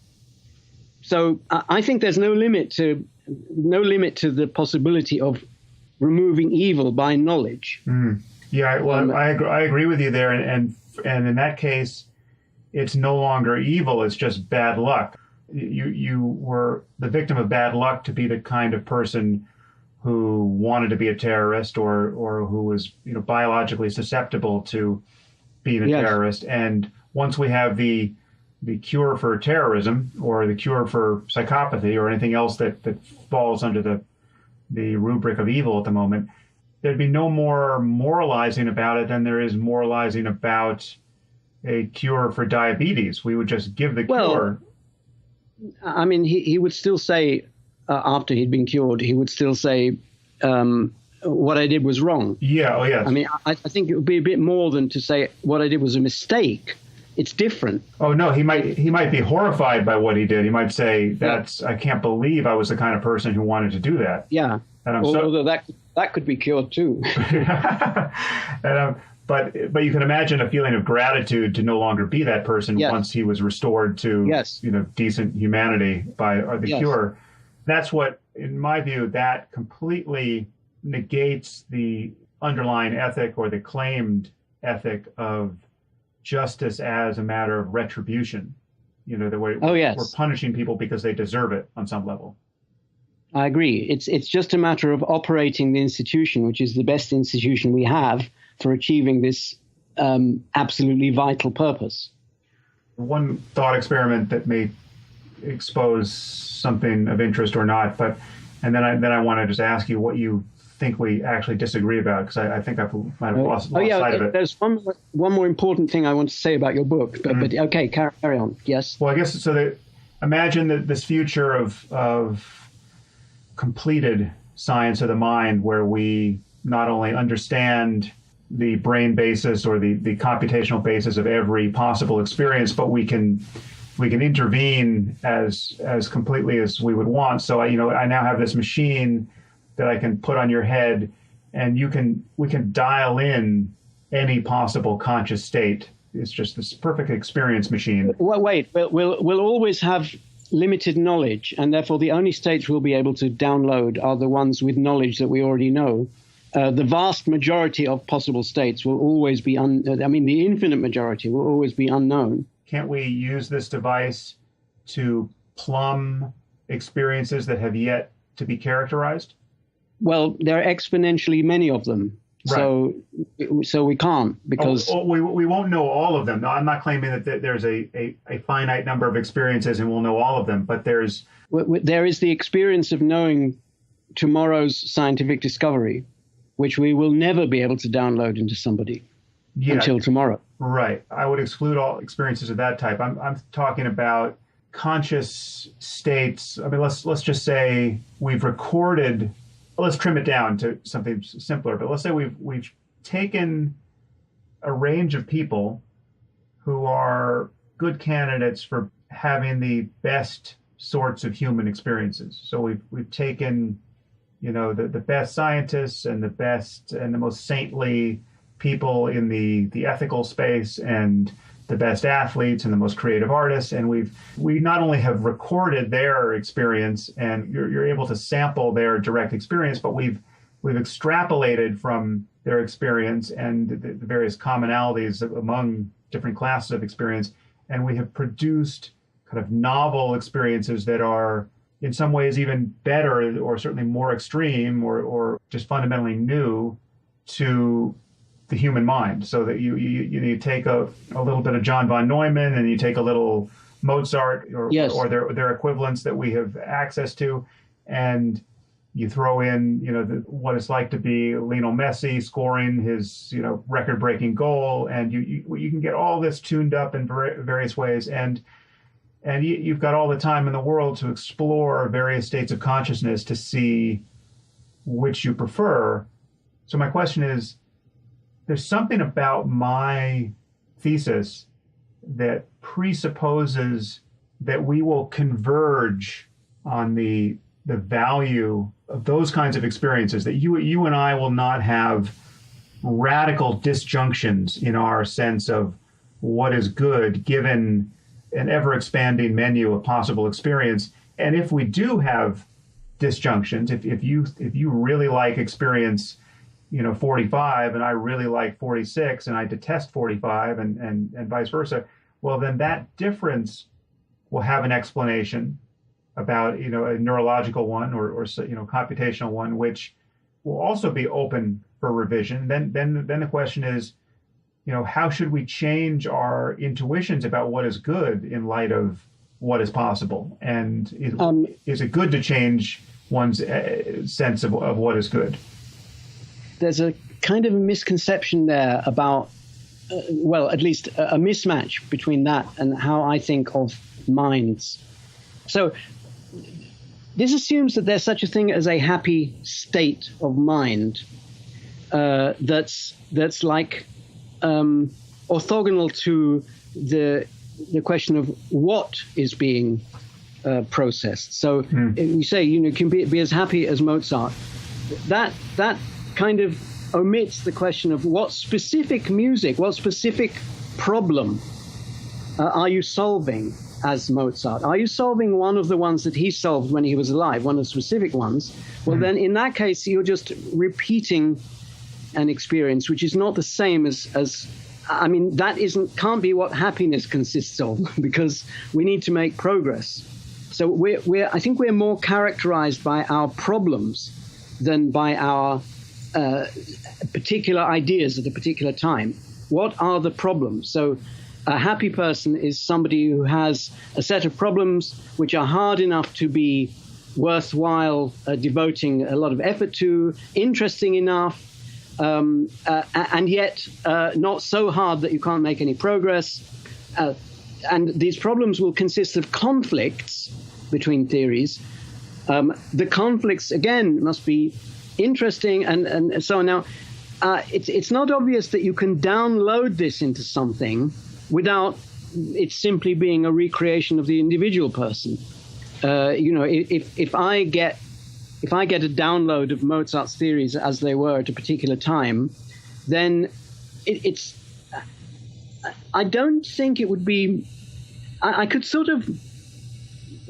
Speaker 2: So I think there's no limit to the possibility of removing evil by knowledge.
Speaker 1: Yeah, well, I agree with you there, and in that case, it's no longer evil; it's just bad luck. You were the victim of bad luck to be the kind of person who wanted to be a terrorist or who was biologically susceptible to being a terrorist. And once we have the cure for terrorism or the cure for psychopathy or anything else that falls under the rubric of evil at the moment, there'd be no more moralizing about it than there is moralizing about a cure for diabetes. We would just give the cure.
Speaker 2: I mean, he would still say, after he'd been cured, he would still say, what I did was wrong.
Speaker 1: Yeah, oh yeah.
Speaker 2: I mean, I think it would be a bit more than to say what I did was a mistake. It's different.
Speaker 1: Oh no, he might be horrified by what he did. He might say, I can't believe I was the kind of person who wanted to do that.
Speaker 2: Yeah.
Speaker 1: And
Speaker 2: although that could be cured too.
Speaker 1: But you can imagine a feeling of gratitude to no longer be that person once he was restored to decent humanity by the cure. That's what, in my view, that completely negates the underlying ethic or the claimed ethic of justice as a matter of retribution. The way we're punishing people because they deserve it on some level.
Speaker 2: I agree. It's just a matter of operating the institution, which is the best institution we have for achieving this absolutely vital purpose.
Speaker 1: One thought experiment that may expose something of interest or not, and then I want to just ask you what you think we actually disagree about, because I think I might have lost sight of it.
Speaker 2: There's one more important thing I want to say about your book, but okay, carry on. Yes.
Speaker 1: Well, I guess so that imagine that this future of completed science of the mind, where we not only understand the brain basis or the computational basis of every possible experience, but we can intervene as completely as we would want. So I now have this machine that I can put on your head, and we can dial in any possible conscious state. It's just this perfect experience machine.
Speaker 2: Well, wait, we'll always have limited knowledge, and therefore the only states we'll be able to download are the ones with knowledge that we already know. The vast majority of possible states will always be the infinite majority will always be unknown.
Speaker 1: Can't we use this device to plumb experiences that have yet to be characterized?
Speaker 2: Well, there are exponentially many of them. Right. So we can't, because
Speaker 1: we won't know all of them. No, I'm not claiming that there's a finite number of experiences and we'll know all of them, but there is
Speaker 2: the experience of knowing tomorrow's scientific discovery, which we will never be able to download into somebody until tomorrow. Right.
Speaker 1: I would exclude all experiences of that type. I'm talking about conscious states. I mean, let's just say we've recorded. Let's trim it down to something simpler. But let's say we've taken a range of people who are good candidates for having the best sorts of human experiences. So we've taken, the best scientists and the best and the most saintly people in the ethical space, and the best athletes and the most creative artists, and we not only have recorded their experience, and you're able to sample their direct experience, but we've extrapolated from their experience and the various commonalities among different classes of experience, and we have produced kind of novel experiences that are in some ways even better, or certainly more extreme, or just fundamentally new to the human mind. So that you take a little bit of John von Neumann, and you take a little Mozart or their equivalents that we have access to, and you throw in what it's like to be Lionel Messi scoring his record-breaking goal, and you can get all this tuned up in various ways, and you've got all the time in the world to explore various states of consciousness to see which you prefer. So my question is, there's something about my thesis that presupposes that we will converge on the value of those kinds of experiences, that you and I will not have radical disjunctions in our sense of what is good, given an ever-expanding menu of possible experience. And if we do have disjunctions, if you really like experience 45, and I really like 46, and I detest 45, and vice versa, well, then that difference will have an explanation about, a neurological one or computational one, which will also be open for revision. Then the question is, how should we change our intuitions about what is good in light of what is possible? And is it good to change one's sense of what is good?
Speaker 2: There's a kind of a misconception there about, at least a mismatch between that and how I think of minds. So this assumes that there's such a thing as a happy state of mind that's like orthogonal to the question of what is being processed. So you say, can be as happy as Mozart. That kind of omits the question of what specific music, what specific problem are you solving as Mozart? Are you solving one of the ones that he solved when he was alive, one of the specific ones? Well, then in that case, you're just repeating an experience, which is not the same as that can't be what happiness consists of, because we need to make progress. So I think we're more characterized by our problems than by our particular ideas at a particular time. What are the problems? So a happy person is somebody who has a set of problems which are hard enough to be worthwhile devoting a lot of effort to, interesting enough, and yet not so hard that you can't make any progress. and these problems will consist of conflicts between theories. The conflicts, again, must be interesting and so on. Now, it's not obvious that you can download this into something without it simply being a recreation of the individual person. If I get a download of Mozart's theories as they were at a particular time, then it's. I don't think it would be. I could sort of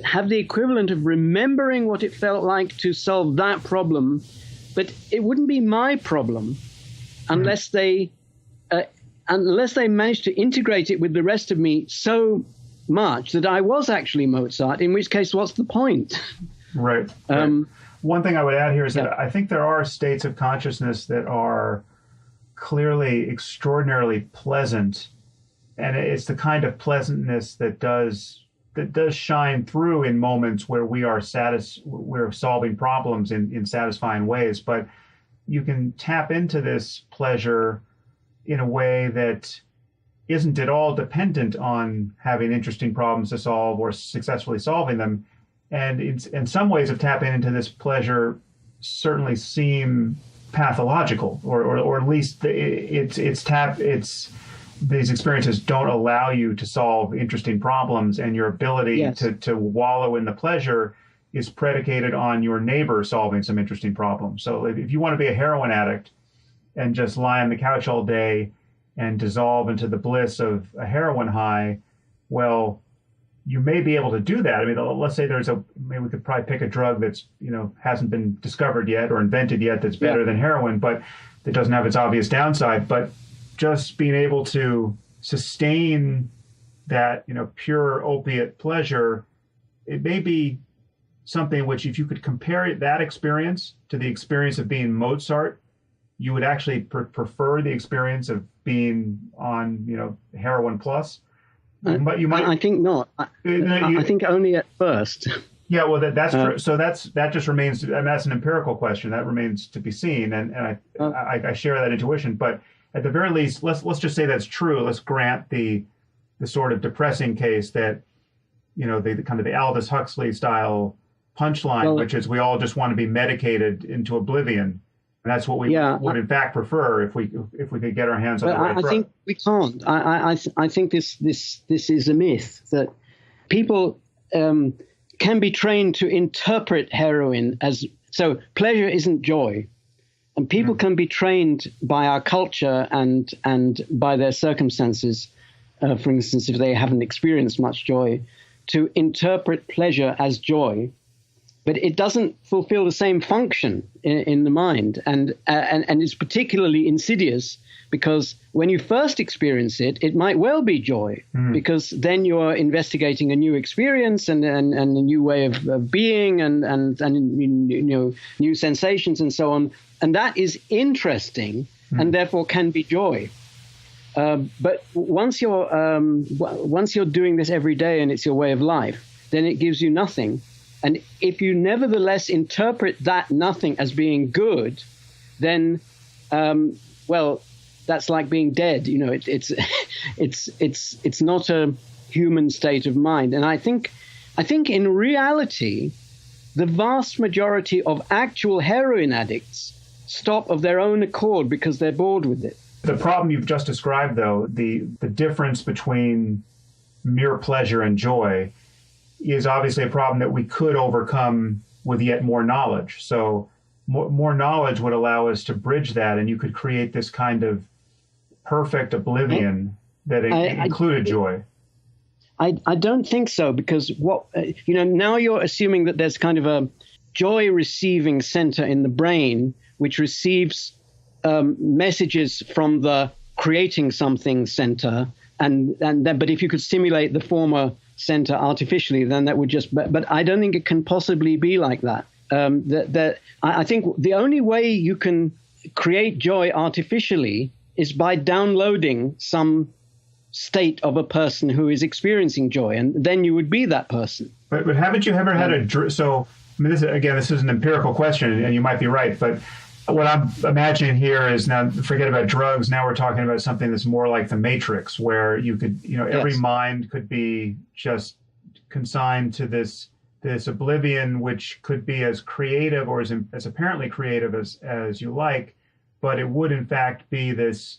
Speaker 2: have the equivalent of remembering what it felt like to solve that problem, but it wouldn't be my problem unless they managed to integrate it with the rest of me so much that I was actually Mozart, in which case, what's the point?
Speaker 1: Right. One thing I would add here is that I think there are states of consciousness that are clearly extraordinarily pleasant, and it's the kind of pleasantness that does shine through in moments where we're solving problems in satisfying ways. But you can tap into this pleasure in a way that isn't at all dependent on having interesting problems to solve or successfully solving them. And in some ways of tapping into this pleasure certainly seem pathological, or at least these experiences don't allow you to solve interesting problems, and your ability to wallow in the pleasure is predicated on your neighbor solving some interesting problems. So if you want to be a heroin addict and just lie on the couch all day and dissolve into the bliss of a heroin high, well, you may be able to do that. I mean, let's say maybe we could probably pick a drug that's, hasn't been discovered yet or invented yet that's better than heroin, but that doesn't have its obvious downside. But just being able to sustain that, pure opiate pleasure, it may be something which, if you could compare that experience to the experience of being Mozart, you would actually prefer the experience of being on, heroin plus. But you might.
Speaker 2: I think not. I think only at first.
Speaker 1: Yeah, well, that's true. So that just remains. I mean, that's an empirical question that remains to be seen, and I share that intuition. But at the very least, let's just say that's true. Let's grant the sort of depressing case that, the kind of the Aldous Huxley style punchline, which is we all just want to be medicated into oblivion. And that's what we would in fact prefer if we could get our hands on the right drug.
Speaker 2: I think we can't. I think this is a myth that people can be trained to interpret heroin as so. Pleasure isn't joy, and people can be trained by our culture and by their circumstances. For instance, if they haven't experienced much joy, to interpret pleasure as joy. But it doesn't fulfill the same function in the mind, and it's particularly insidious because when you first experience it, it might well be joy because then you're investigating a new experience and a new way of being and new sensations and so on, and that is interesting and therefore can be joy. But once you're doing this every day and it's your way of life, then it gives you nothing. And if you nevertheless interpret that nothing as being good, then, that's like being dead. It's not a human state of mind. And I think in reality, the vast majority of actual heroin addicts stop of their own accord because they're bored with it.
Speaker 1: The problem you've just described, though, the difference between mere pleasure and joy is obviously a problem that we could overcome with yet more knowledge. So more knowledge would allow us to bridge that, and you could create this kind of perfect oblivion that included joy.
Speaker 2: I don't think so, because now you're assuming that there's kind of a joy receiving center in the brain which receives messages from the creating something center, but if you could stimulate the former center artificially, then that would just. But I don't think it can possibly be like that. I think the only way you can create joy artificially is by downloading some state of a person who is experiencing joy, and then you would be that person.
Speaker 1: But haven't you ever had so? I mean, this is an empirical question, and you might be right, but what I'm imagining here is, now forget about drugs. Now we're talking about something that's more like the Matrix, where you could, every mind could be just consigned to this oblivion, which could be as creative or as apparently creative as you like, but it would in fact be this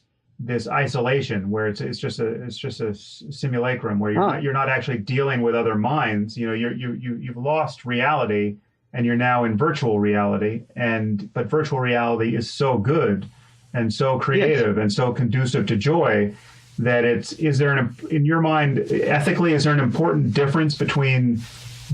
Speaker 1: isolation where it's just a simulacrum where you're not actually dealing with other minds. You've lost reality, and you're now in virtual reality. But virtual reality is so good and so creative and so conducive to joy that in your mind, ethically, is there an important difference between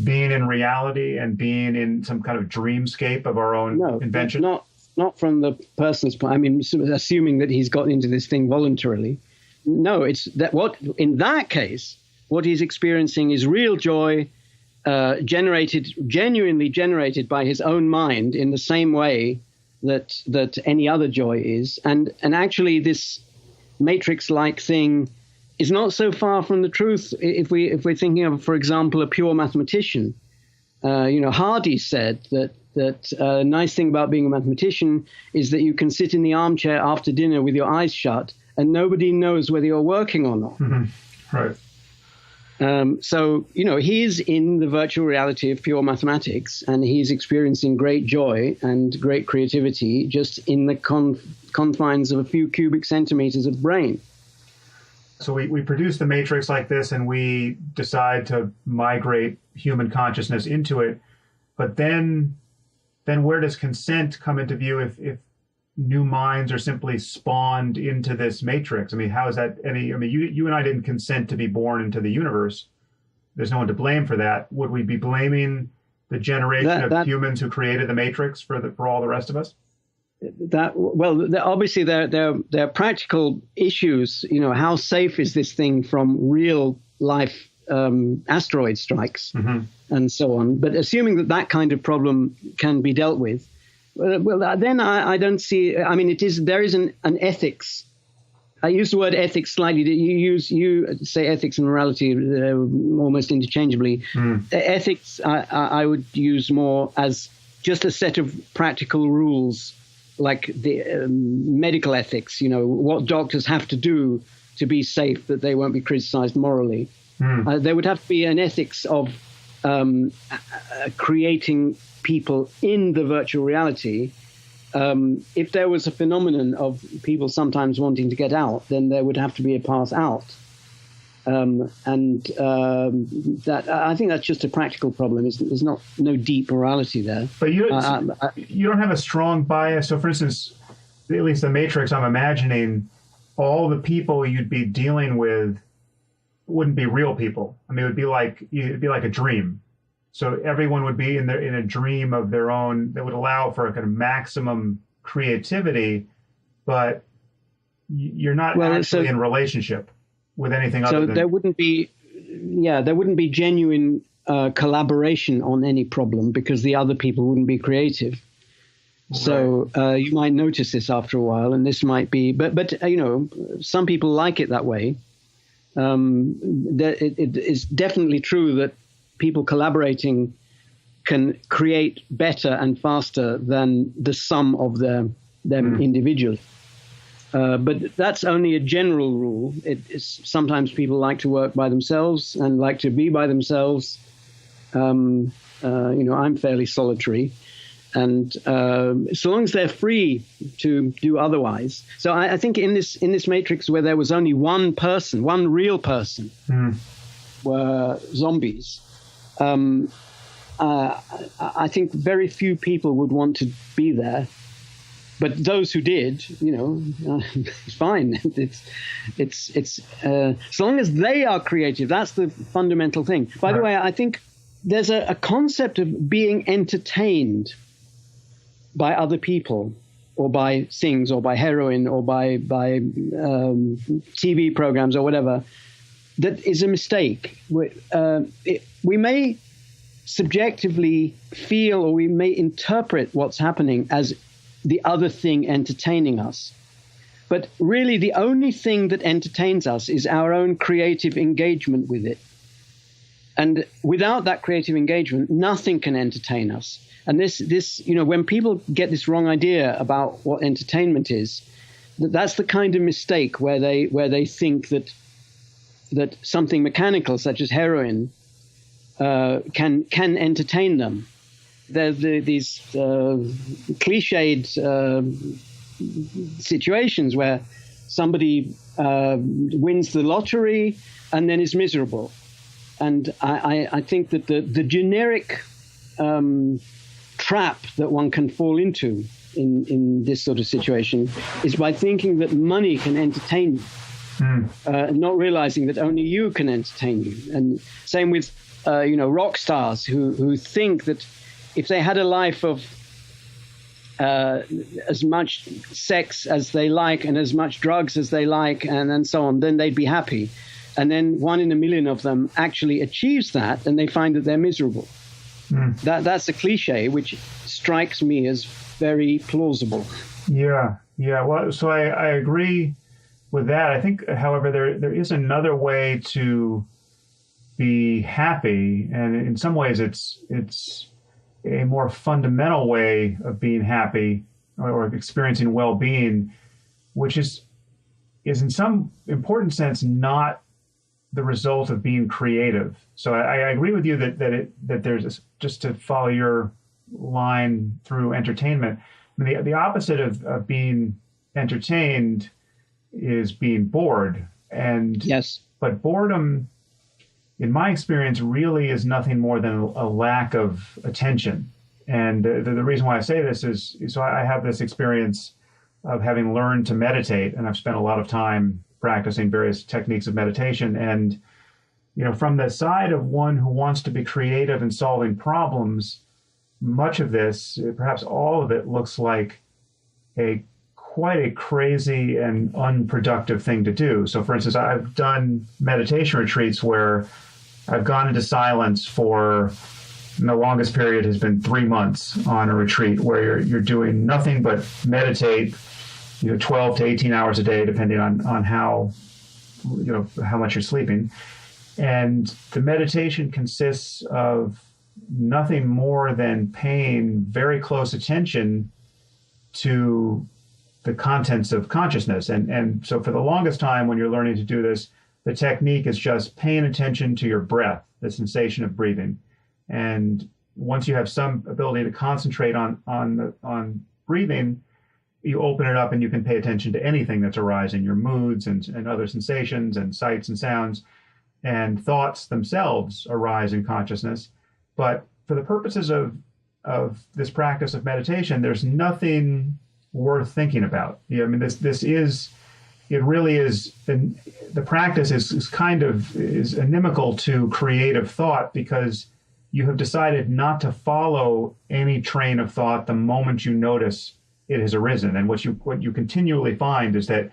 Speaker 1: being in reality and being in some kind of dreamscape of our own invention?
Speaker 2: Not from the person's point. I mean, assuming that he's gotten into this thing voluntarily. No, it's that in that case, what he's experiencing is real joy, genuinely generated by his own mind in the same way that any other joy is. And actually, this Matrix-like thing is not so far from the truth. If we're thinking of, for example, a pure mathematician, Hardy said that a nice thing about being a mathematician is that you can sit in the armchair after dinner with your eyes shut and nobody knows whether you're working or not.
Speaker 1: Mm-hmm. Right.
Speaker 2: So, he's in the virtual reality of pure mathematics, and he's experiencing great joy and great creativity just in the confines of a few cubic centimeters of brain.
Speaker 1: So we produce the Matrix like this, and we decide to migrate human consciousness into it. But then where does consent come into view if new minds are simply spawned into this Matrix? I mean, how is that you and I didn't consent to be born into the universe. There's no one to blame for that. Would we be blaming the generation of humans who created the Matrix for all the rest of us? Obviously there are practical issues. How safe is this thing from real life asteroid strikes and so on? But assuming that kind of problem can be dealt with, then I don't see. I mean, there is an ethics. I use the word ethics slightly. You say ethics and morality almost interchangeably. Ethics I would use more as just a set of practical rules, like the medical ethics. What doctors have to do to be safe, that they won't be criticized morally. There would have to be an ethics of creating people in the virtual reality. If there was a phenomenon of people sometimes wanting to get out, then there would have to be a path out. That I think that's just a practical problem. There's no deep morality there. But you don't have a strong bias. So, for instance, at least the Matrix, I'm imagining all the people you'd be dealing with wouldn't be real people. I mean, it'd be like a dream. So everyone would be in a dream of their own that would allow for a kind of maximum creativity, but you're not actually in relationship with anything other than. So
Speaker 2: there wouldn't be genuine collaboration on any problem because the other people wouldn't be creative. Right. So you might notice this after a while, and this might be, but some people like it that way. It is definitely true that people collaborating can create better and faster than the sum of them individually. But that's only a general rule. Sometimes people like to work by themselves and like to be by themselves. I'm fairly solitary. And so long as they're free to do otherwise. So I think in this Matrix where there was only one person, one real person, were zombies. I think very few people would want to be there, but those who did, it's fine. It's so long as they are creative, that's the fundamental thing. By the way, I think there's a concept of being entertained by other people, or by things, or by heroin, or by TV programs, or whatever. That is a mistake. We may subjectively feel, or we may interpret what's happening as the other thing entertaining us. But really, the only thing that entertains us is our own creative engagement with it. And without that creative engagement, nothing can entertain us. And this, when people get this wrong idea about what entertainment is, that's the kind of mistake where they think that something mechanical such as heroin can entertain them. There's these cliched situations where somebody wins the lottery and then is miserable. And I think that the generic trap that one can fall into in this sort of situation is by thinking that money can entertain you, not realizing that only you can entertain you. And same with rock stars who think that if they had a life of as much sex as they like and as much drugs as they like and so on, then they'd be happy. And then 1 in a million of them actually achieves that, and they find that they're miserable. That's a cliche, which strikes me as very plausible.
Speaker 1: Yeah. Well, so I agree with that. I think, however, there is another way to be happy, and in some ways, it's a more fundamental way of being happy or experiencing well-being, which is in some important sense not the result of being creative. So I agree with you that there's just to follow your line through entertainment. I mean, the opposite of being entertained is being bored. And
Speaker 2: yes,
Speaker 1: but boredom, in my experience, really is nothing more than a lack of attention. And the reason why I say this is so I have this experience of having learned to meditate, and I've spent a lot of time practicing various techniques of meditation. And, from the side of one who wants to be creative in solving problems, much of this, perhaps all of it, looks like quite a crazy and unproductive thing to do. So, for instance, I've done meditation retreats where I've gone into silence for the longest period has been 3 months on a retreat where you're doing nothing but meditate, 12 to 18 hours a day, depending on how much you're sleeping. And the meditation consists of nothing more than paying very close attention to the contents of consciousness. And so for the longest time when you're learning to do this, the technique is just paying attention to your breath, the sensation of breathing. And once you have some ability to concentrate on breathing, you open it up and you can pay attention to anything that's arising, your moods and other sensations and sights and sounds, and thoughts themselves arise in consciousness. But for the purposes of this practice of meditation, there's nothing worth thinking about. It really is, the practice is inimical to creative thought, because you have decided not to follow any train of thought the moment you notice it has arisen. And what you continually find is that,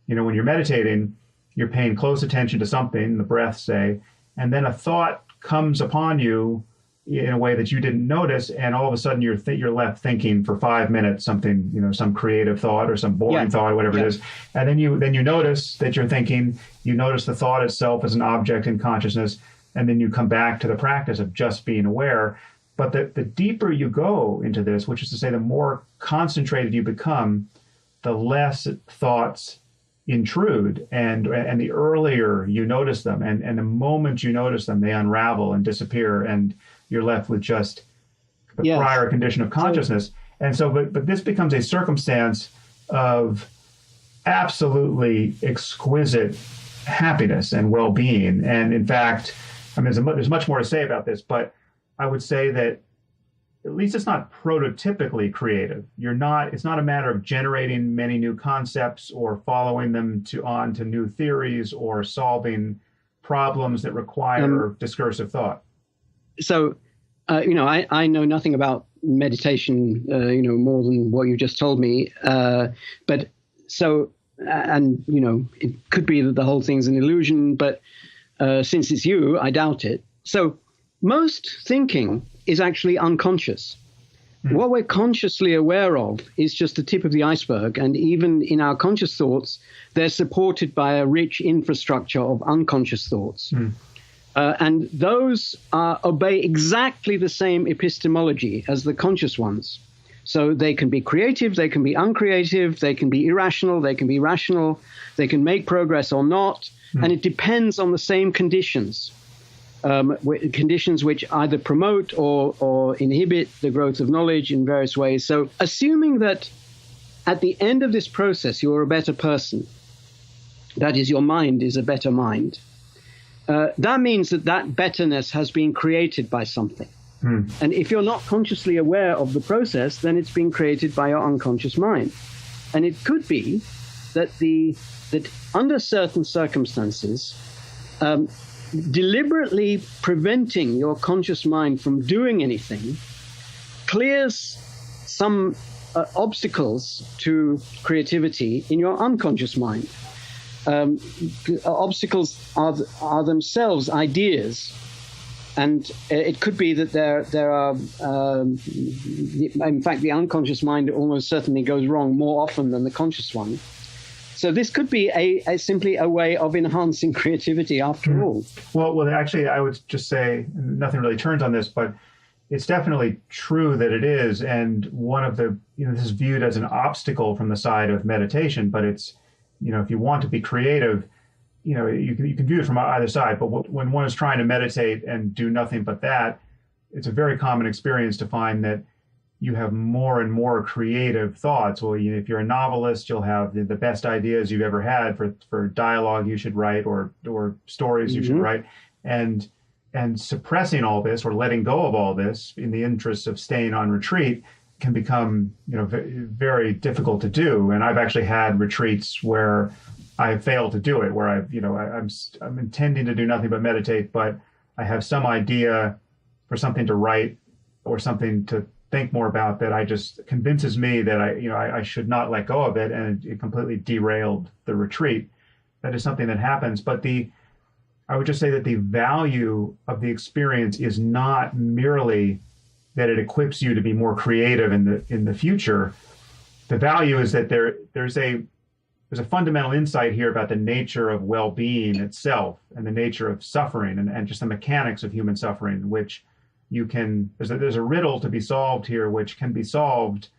Speaker 1: when you're meditating, you're paying close attention to something, the breath, say, and then a thought comes upon you in a way that you didn't notice, and all of a sudden you're left thinking for 5 minutes something, some creative thought or some boring thought or whatever it is, and then you notice that you're thinking. You notice the thought itself as an object in consciousness, and then you come back to the practice of just being aware. But the deeper you go into this, which is to say, the more concentrated you become, the less thoughts intrude, and the earlier you notice them, and the moment you notice them, they unravel and disappear, and you're left with just the prior condition of consciousness. And so, but this becomes a circumstance of absolutely exquisite happiness and well-being. And in fact, there's much more to say about this, but I would say that at least it's not prototypically creative. It's not a matter of generating many new concepts or following them on to new theories or solving problems that require discursive thought.
Speaker 2: So, I know nothing about meditation, more than what you just told me. But so, and, it could be that the whole thing's an illusion, but since it's you, I doubt it. So most thinking is actually unconscious. What we're consciously aware of is just the tip of the iceberg. And even in our conscious thoughts, they're supported by a rich infrastructure of unconscious thoughts. And those obey exactly the same epistemology as the conscious ones. So they can be creative, they can be uncreative, they can be irrational, they can be rational, they can make progress or not, and it depends on the same conditions. Conditions which either promote or inhibit the growth of knowledge in various ways. So assuming that at the end of this process you're a better person, that is, your mind is a better mind, that means that betterness has been created by something. And if you're not consciously aware of the process, then it's been created by your unconscious mind. And it could be that under certain circumstances, deliberately preventing your conscious mind from doing anything clears some obstacles to creativity in your unconscious mind. Obstacles are themselves ideas. And it could be that there are, in fact, the unconscious mind almost certainly goes wrong more often than the conscious one. So this could be simply a way of enhancing creativity after all.
Speaker 1: Well, actually, I would just say nothing really turns on this, but it's definitely true that it is. And one of the, this is viewed as an obstacle from the side of meditation, but it's, if you want to be creative, you can view it from either side, but when one is trying to meditate and do nothing but that, it's a very common experience to find that you have more and more creative thoughts. Well, if you're a novelist, you'll have the best ideas you've ever had for dialogue you should write or stories you should write, and suppressing all this or letting go of all this in the interest of staying on retreat can become very difficult to do. And I've actually had retreats where I failed to do it, where I'm intending to do nothing but meditate, but I have some idea for something to write or something to think more about that I just convinces me that I should not let go of it, and it completely derailed the retreat. That is something that happens, but I would just say that the value of the experience is not merely that it equips you to be more creative in the future. The value is that there's a fundamental insight here about the nature of well-being itself and the nature of suffering and just the mechanics of human suffering, which there's a riddle to be solved here, which can be solved,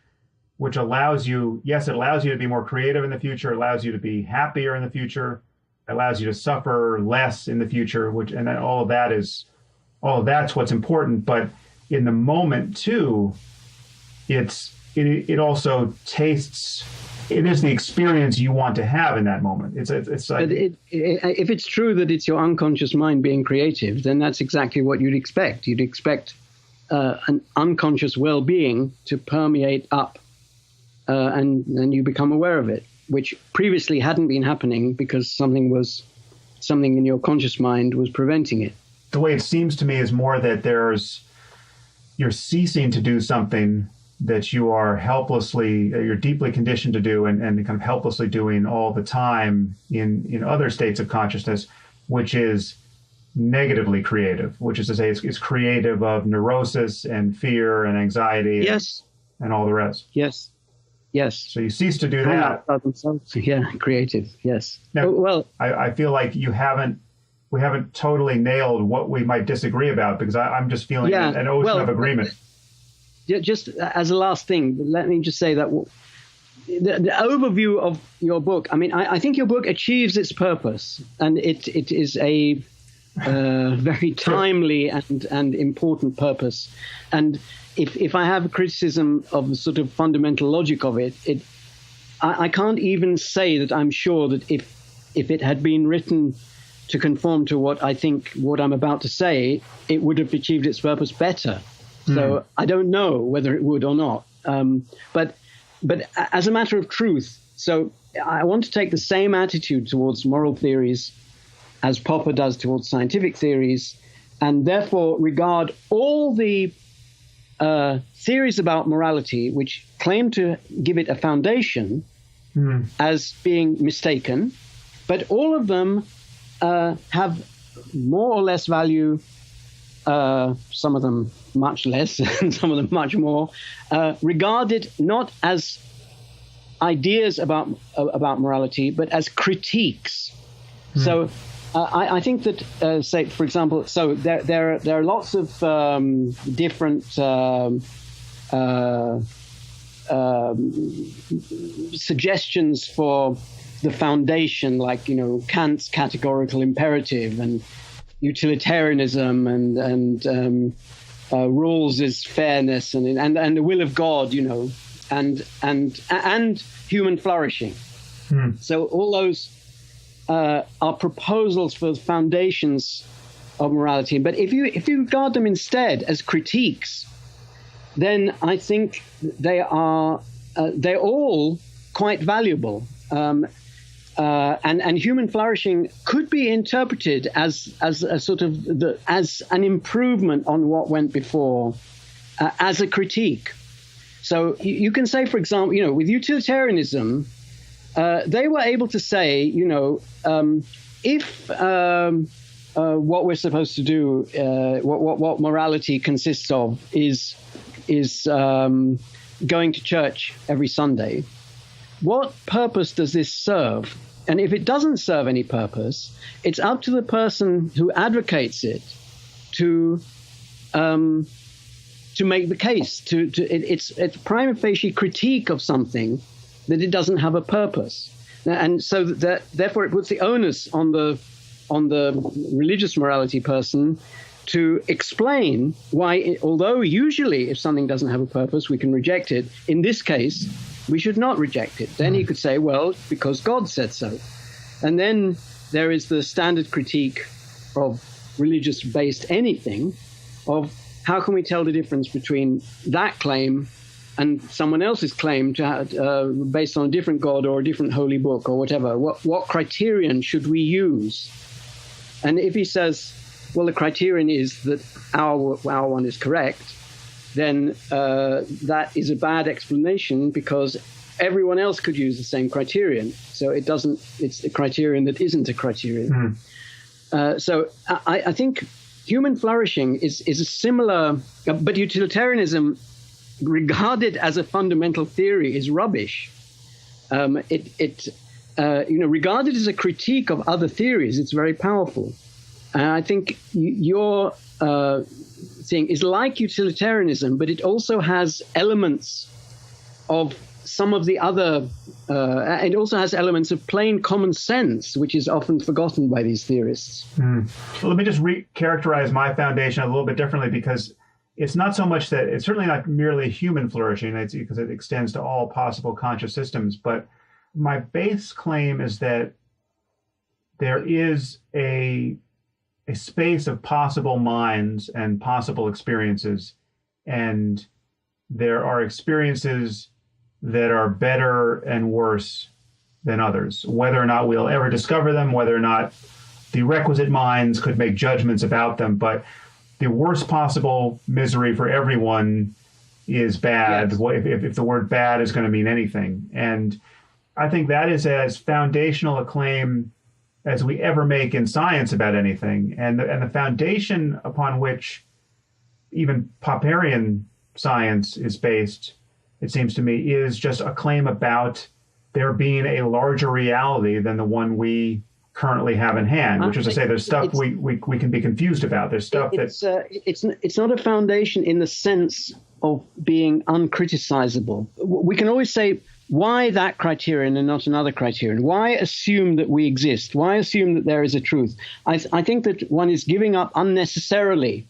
Speaker 1: which allows you to be more creative in the future, allows you to be happier in the future, allows you to suffer less in the future, and then all of that's what's important. But in the moment too, it also tastes. It is the experience you want to have in that moment. It's like,
Speaker 2: if it's true that it's your unconscious mind being creative, then that's exactly what you'd expect. You'd expect an unconscious well-being to permeate up, and you become aware of it, which previously hadn't been happening because something in your conscious mind was preventing it.
Speaker 1: The way it seems to me is more that you're ceasing to do something that you're deeply conditioned to do and become helplessly doing all the time in other states of consciousness, which is negatively creative, which is to say it's creative of neurosis and fear and anxiety.
Speaker 2: Yes.
Speaker 1: And all the rest.
Speaker 2: Yes. So
Speaker 1: you cease to do that.
Speaker 2: Yeah, creative, yes.
Speaker 1: Now,
Speaker 2: well,
Speaker 1: I feel like we haven't totally nailed what we might disagree about, because I'm just feeling an ocean of agreement.
Speaker 2: Just as a last thing, let me just say that the overview of your book, I think your book achieves its purpose, and it is a very timely and important purpose. And if I have a criticism of the sort of fundamental logic of it, I can't even say that I'm sure that if it had been written to conform to what I'm about to say, it would have achieved its purpose better. So I don't know whether it would or not. But as a matter of truth, so I want to take the same attitude towards moral theories as Popper does towards scientific theories, and therefore regard all the theories about morality which claim to give it a foundation as being mistaken, but all of them have more or less value, some of them much less, and some of them much more, regarded not as ideas about morality, but as critiques. So I think that, say, for example, so there are lots of different suggestions for the foundation, like, Kant's categorical imperative and utilitarianism and rules is fairness and the will of God, and human flourishing. So all those are proposals for foundations of morality. But if you regard them instead as critiques, then I think they're all quite valuable. And human flourishing could be interpreted as a sort of as an improvement on what went before, as a critique. So you can say, for example, with utilitarianism, they were able to say, if what we're supposed to do, what morality consists of, is going to church every Sunday, what purpose does this serve? And if it doesn't serve any purpose, it's up to the person who advocates it to make the case. It's prima facie critique of something that it doesn't have a purpose, and so therefore it puts the onus on the religious morality person to explain why, although usually if something doesn't have a purpose, we can reject it. In this case, we should not reject it. Then he could say, well, because God said so. And then there is the standard critique of religious-based anything, of how can we tell the difference between that claim and someone else's claim to based on a different God or a different holy book or whatever. What criterion should we use? And if he says, well, the criterion is that our one is correct, then that is a bad explanation, because everyone else could use the same criterion. So it's the criterion that isn't a criterion. So I think human flourishing is a similar, but utilitarianism, regarded as a fundamental theory, is rubbish. Regarded as a critique of other theories, it's very powerful. And I think your thing is like utilitarianism, but it also has elements of some of the other, it also has elements of plain common sense, which is often forgotten by these theorists.
Speaker 1: Well, let me just characterize my foundation a little bit differently, because it's not so much that it's certainly not merely human flourishing, because it extends to all possible conscious systems. But my base claim is that there is a space of possible minds and possible experiences, and there are experiences that are better and worse than others. Whether or not we'll ever discover them, whether or not the requisite minds could make judgments about them, but the worst possible misery for everyone is bad. Yes. If the word bad is going to mean anything. And I think that is as foundational a claim as we ever make in science about anything. And the foundation upon which even Popperian science is based, it seems to me, is just a claim about there being a larger reality than the one we currently have in hand, which is to say there's stuff we can be confused about. There's stuff it's not a foundation in the sense of being uncriticizable. We can always say, why that criterion and not another criterion? Why assume that we exist? Why assume that there is a truth? I think that one is giving up unnecessarily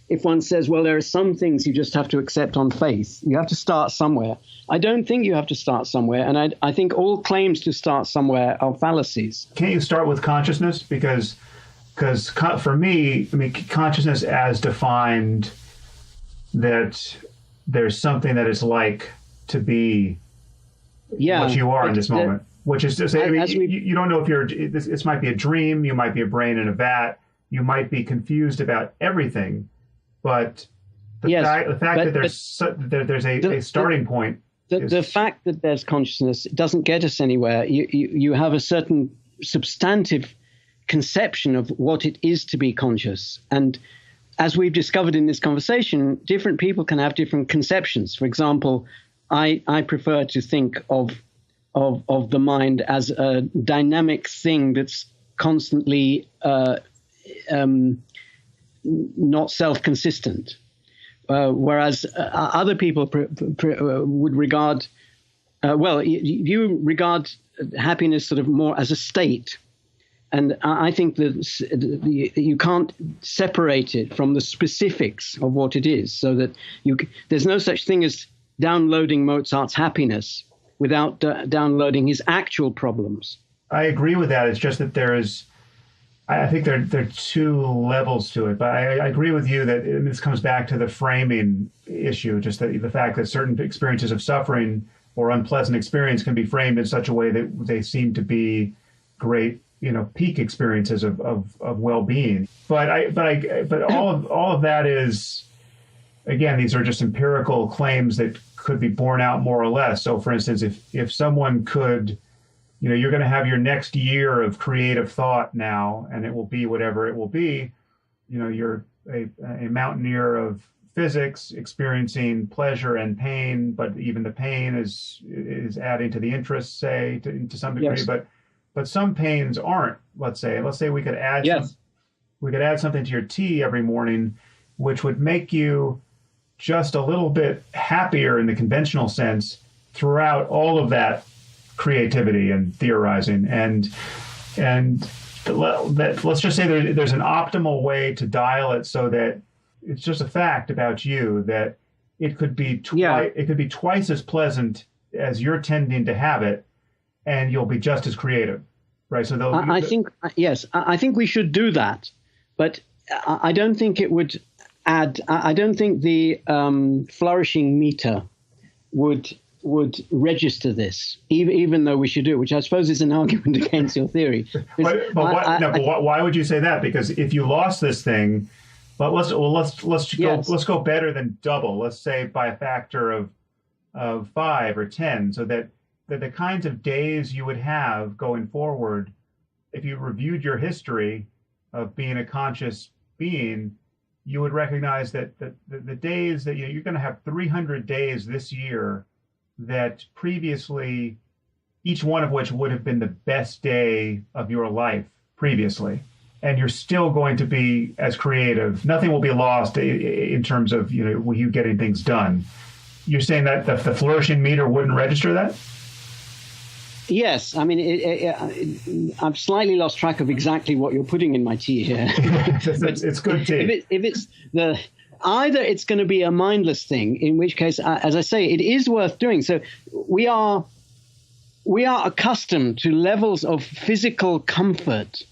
Speaker 1: if one says, well, there are some things you just have to accept on faith. You have to start somewhere. I don't think you have to start somewhere, and I think all claims to start somewhere are fallacies. Can't you start with consciousness? Because for me, consciousness as defined, that there's something that is like to be what you are in this moment, which is to say, you don't know if this might be a dream, you might be a brain in a vat, you might be confused about everything, but the fact that there's a starting point.
Speaker 2: The fact that there's consciousness doesn't get us anywhere. You have a certain substantive conception of what it is to be conscious, and as we've discovered in this conversation, different people can have different conceptions. For example, I prefer to think of the mind as a dynamic thing that's constantly not self-consistent, whereas other people would regard, you regard happiness sort of more as a state. And I think that you can't separate it from the specifics of what it is, so that there's no such thing as downloading Mozart's happiness without downloading his actual problems.
Speaker 1: I agree with that. It's just that I think there are two levels to it. But I agree with you that this comes back to the framing issue, just the fact that certain experiences of suffering or unpleasant experience can be framed in such a way that they seem to be great, peak experiences of well-being. But all of that is, again, these are just empirical claims that could be borne out more or less. So, for instance, if someone could, you're going to have your next year of creative thought now, and it will be whatever it will be. You're a mountaineer of physics, experiencing pleasure and pain, but even the pain is adding to the interest, say, to some degree.
Speaker 2: Yes.
Speaker 1: But some pains aren't. Let's say we could add something to your tea every morning, which would make you just a little bit happier in the conventional sense throughout all of that creativity and theorizing. And let's just say there's an optimal way to dial it so that it's just a fact about you that it could be twice as pleasant as you're tending to have it, and you'll be just as creative, right? So
Speaker 2: I think we should do that, but I don't think it would add. I don't think the flourishing meter would register this, even though we should do it, which I suppose is an argument against your theory.
Speaker 1: But why would you say that? Because if you lost this thing, let's go better than double. Let's say by a factor of 5 or 10, so that the kinds of days you would have going forward, if you reviewed your history of being a conscious being, you would recognize that the days that you're going to have 300 days this year that previously, each one of which would have been the best day of your life previously. And you're still going to be as creative. Nothing will be lost in terms of, you getting things done. You're saying that the flourishing meter wouldn't register that?
Speaker 2: Yes. I mean, I've slightly lost track of exactly what you're putting in my tea here.
Speaker 1: It's good tea.
Speaker 2: If it's either it's going to be a mindless thing, in which case, as I say, it is worth doing. So we are accustomed to levels of physical comfort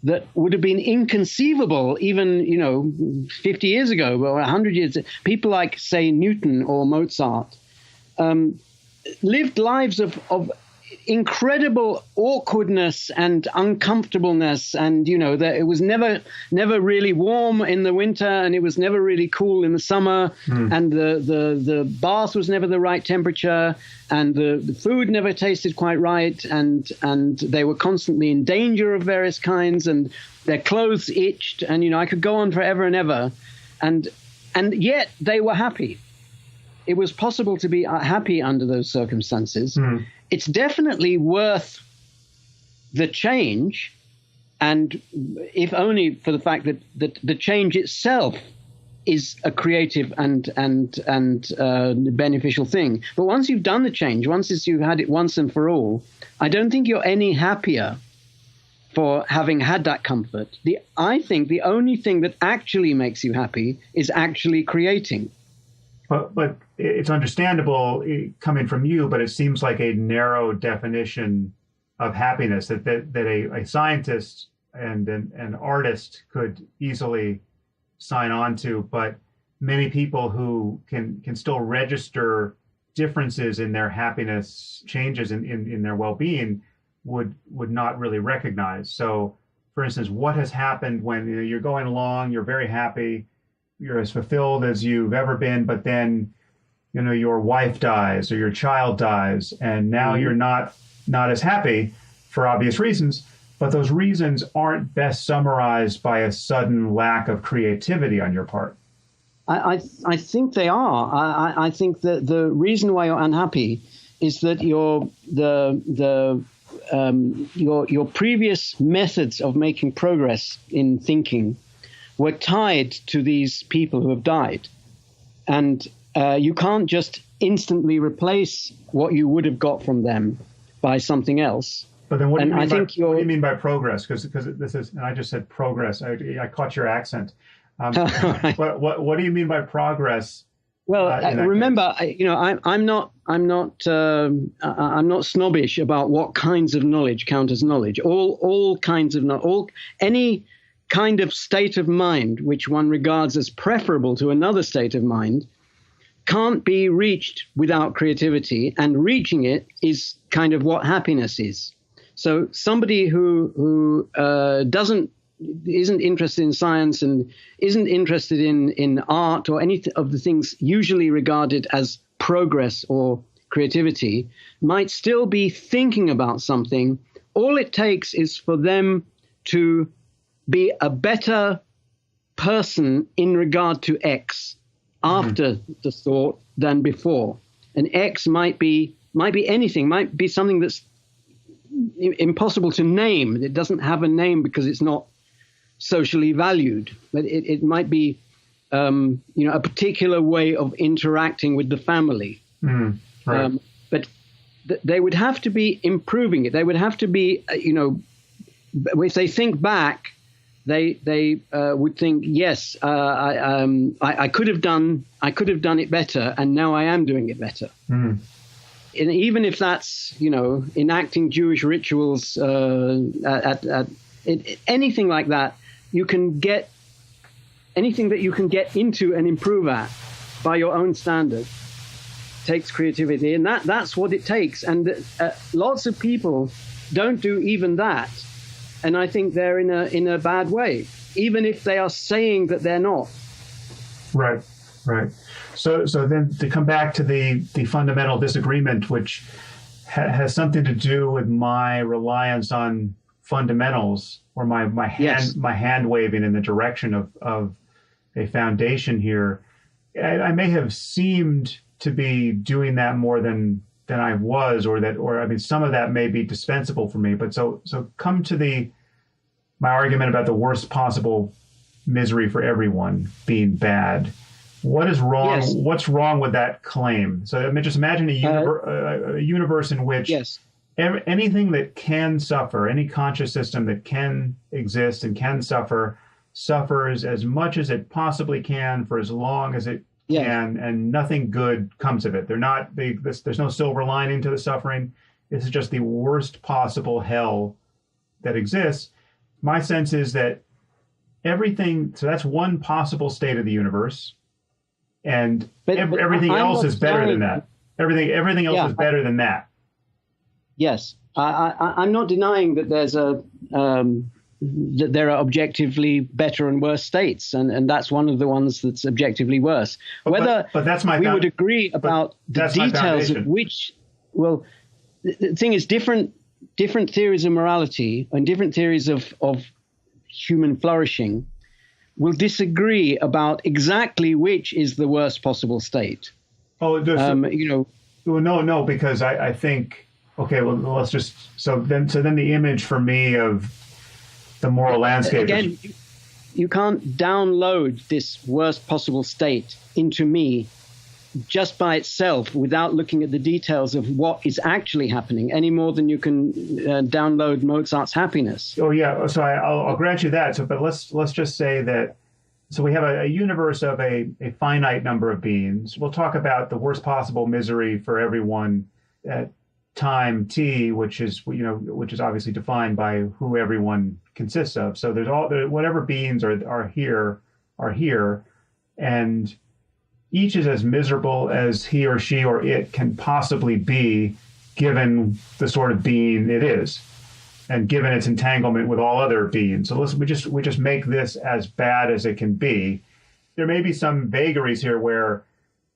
Speaker 2: that would have been inconceivable even, 50 years ago or 100 years. People like, say, Newton or Mozart lived lives of incredible awkwardness and uncomfortableness, and that it was never really warm in the winter, and it was never really cool in the summer, and the bath was never the right temperature, and the food never tasted quite right, and they were constantly in danger of various kinds, and their clothes itched, and I could go on forever and ever, and yet they were happy. It was possible to be happy under those circumstances. It's definitely worth the change, and if only for the fact that the change itself is a creative and beneficial thing. But once you've done the change, once you've had it once and for all, I don't think you're any happier for having had that comfort. I think the only thing that actually makes you happy is actually creating.
Speaker 1: But it's understandable coming from you, but it seems like a narrow definition of happiness that a scientist and an artist could easily sign on to, but many people who can still register differences in their happiness, changes in their well-being, would not really recognize. So, for instance, what has happened when you're going along, you're very happy, you're as fulfilled as you've ever been, but then your wife dies or your child dies, and now you're not as happy for obvious reasons, but those reasons aren't best summarized by a sudden lack of creativity on your part.
Speaker 2: I think they are. I think that the reason why you're unhappy is that your previous methods of making progress in thinking were tied to these people who have died. And you can't just instantly replace what you would have got from them by something else.
Speaker 1: But then what do you mean by progress? Because this is, and I just said progress. I caught your accent.
Speaker 2: Right.
Speaker 1: What do you mean by progress?
Speaker 2: Well, remember, I'm not snobbish about what kinds of knowledge count as knowledge. All kinds of any kind of state of mind which one regards as preferable to another state of mind can't be reached without creativity, and reaching it is kind of what happiness is. So somebody who isn't interested in science and isn't interested in art or any of the things usually regarded as progress or creativity might still be thinking about something. All it takes is for them to be a better person in regard to X after the thought than before. And X might be anything, might be something that's impossible to name. It doesn't have a name because it's not socially valued, but it might be, a particular way of interacting with the family.
Speaker 1: Right.
Speaker 2: But they would have to be improving it. They would have to be, if they think back, they would think, yes, I could have done it better, and now I am doing it better. And even if that's, enacting Jewish rituals, anything like that, you can get anything that you can get into and improve at by your own standard takes creativity, and that's what it takes. And lots of people don't do even that, and I think they're in a bad way, even if they are saying that they're not.
Speaker 1: Right. So then to come back to the fundamental disagreement, which has something to do with my reliance on fundamentals, or my hand waving in the direction of a foundation here. I may have seemed to be doing that more than I was, or some of that may be dispensable for me. But so come to my argument about the worst possible misery for everyone being bad. What is wrong?
Speaker 2: Yes.
Speaker 1: What's wrong with that claim? So just imagine a universe in which anything that can suffer, any conscious system that can exist and can suffer, suffers as much as it possibly can for as long as it can, and nothing good comes of it. There's no silver lining to the suffering. This is just the worst possible hell that exists. My sense is that everything, so that's one possible state of the universe. And everything else is better than that. Everything else is better than that.
Speaker 2: Yes, I'm not denying that that there are objectively better and worse states, and that's one of the ones that's objectively worse. But that's we would agree about the details of which. Well, the thing is, different theories of morality and different theories of human flourishing will disagree about exactly which is the worst possible state.
Speaker 1: Oh, Well, no, because I think, okay, well, let's just, so then the image for me of the moral landscape.
Speaker 2: Again, you can't download this worst possible state into me just by itself without looking at the details of what is actually happening, any more than you can download Mozart's happiness.
Speaker 1: Oh yeah, so I'll grant you that. So, but let's just say that. So we have a universe of a finite number of beings. We'll talk about the worst possible misery for everyone at time t, which is obviously defined by who everyone consists of. So there's whatever beings are here, and each is as miserable as he or she or it can possibly be, given the sort of being it is, and given its entanglement with all other beings. So we just make this as bad as it can be. There may be some vagaries here where,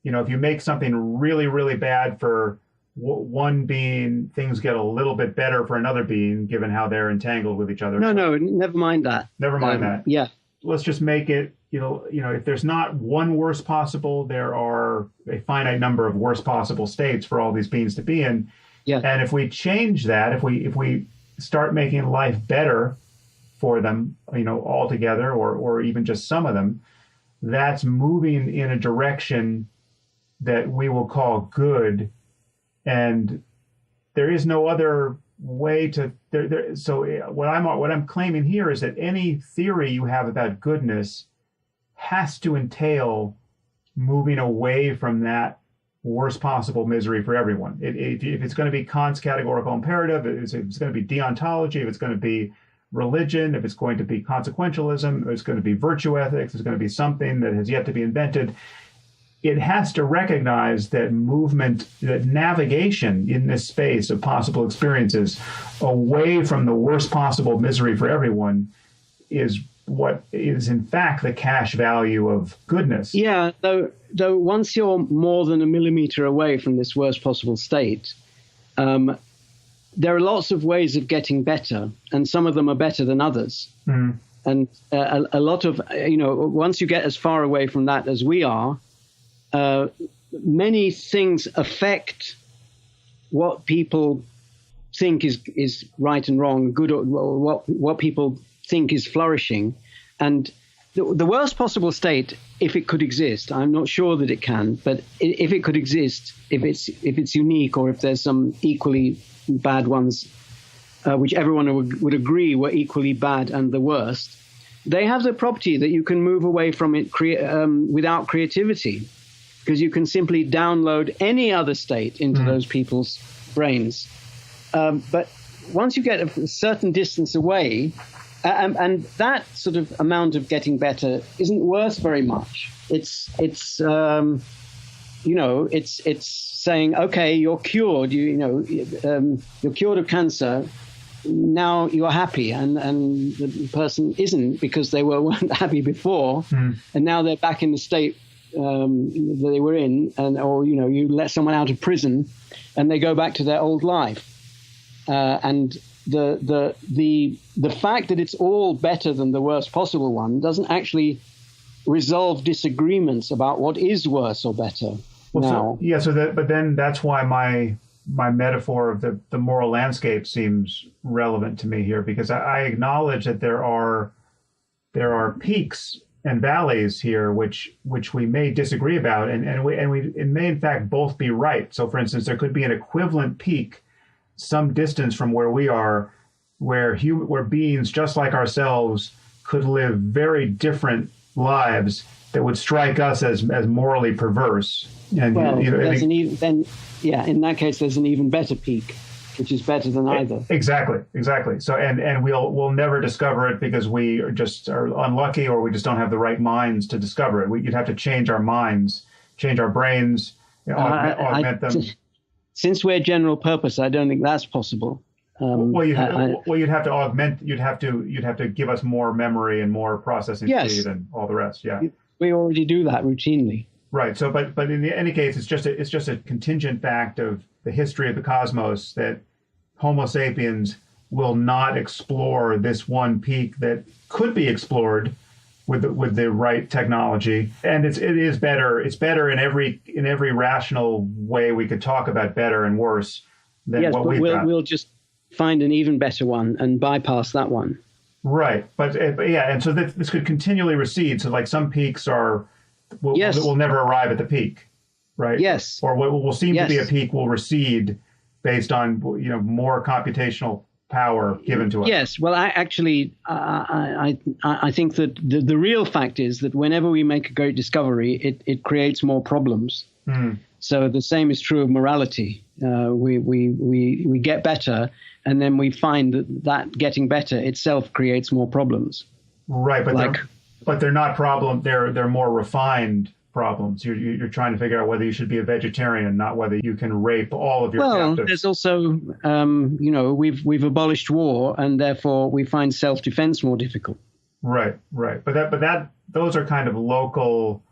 Speaker 1: if you make something really, really bad for one being, things get a little bit better for another being, given how they're entangled with each other.
Speaker 2: No, never mind that.
Speaker 1: Never mind that.
Speaker 2: Yeah.
Speaker 1: Let's just make it, if there's not one worst possible, there are a finite number of worst possible states for all these beings to be in.
Speaker 2: Yeah.
Speaker 1: And if we change that, if we start making life better for them, altogether, or even just some of them, that's moving in a direction that we will call good. And there is no other way to so what I'm claiming here is that any theory you have about goodness has to entail moving away from that worst possible misery for everyone. If it's going to be Kant's categorical imperative, if it's going to be deontology, if it's going to be religion, if it's going to be consequentialism, if it's going to be virtue ethics, it's going to be something that has yet to be invented, it has to recognize that movement, that navigation in this space of possible experiences away from the worst possible misery for everyone is what is in fact the cash value of goodness.
Speaker 2: Yeah, though once you're more than a millimeter away from this worst possible state, there are lots of ways of getting better, and some of them are better than others. Mm. And a lot of, once you get as far away from that as we are, many things affect what people think is right and wrong, good, or what people think is flourishing. And the worst possible state, if it could exist, I'm not sure that it can, but if it could exist, if it's unique, or if there's some equally bad ones, which everyone would agree were equally bad and the worst, they have the property that you can move away from it without creativity, because you can simply download any other state into those people's brains. But once you get a certain distance away, and that sort of amount of getting better isn't worth very much. It's saying, okay, you're cured. You're cured of cancer. Now you're happy, and the person isn't, because they weren't happy before, and now they're back in the state that they were in, or you let someone out of prison, and they go back to their old life, and the fact that it's all better than the worst possible one doesn't actually resolve disagreements about what is worse or better.
Speaker 1: But then that's why my metaphor of the moral landscape seems relevant to me here, because I acknowledge that there are peaks and valleys here which we may disagree about, and it may in fact both be right. So, for instance, there could be an equivalent peak some distance from where we are, where beings just like ourselves could live very different lives that would strike us as morally perverse. And in that case, there's an even better peak, which is better than either. Exactly. So, and we'll never discover it because we are unlucky, or we just don't have the right minds to discover it. You'd have to change our minds, change our brains, augment them.
Speaker 2: Since we're general purpose, I don't think that's possible.
Speaker 1: You'd have to augment. You'd have to give us more memory and more processing speed and all the rest. Yeah,
Speaker 2: we already do that routinely.
Speaker 1: Right. So, but in any case, it's just a contingent fact of the history of the cosmos that Homo sapiens will not explore this one peak that could be explored with the right technology. And it is better. It's better in every rational way we could talk about better and worse than what we've got. We'll just
Speaker 2: find an even better one and bypass that one.
Speaker 1: Right. But and so this could continually recede. So like some peaks will never arrive at the peak, right?
Speaker 2: Yes.
Speaker 1: Or what will seem to be a peak will recede based on more computational power given to us.
Speaker 2: Yes. Well, I think that the real fact is that whenever we make a great discovery, it creates more problems. Mm. So the same is true of morality. We get better, and then we find that getting better itself creates more problems.
Speaker 1: Right, but they're not problem. They're more refined problems. You're trying to figure out whether you should be a vegetarian, not whether you can rape all of your captives.
Speaker 2: Well, there's also, we've abolished war, and therefore we find self-defense more difficult.
Speaker 1: Right. But those are kind of local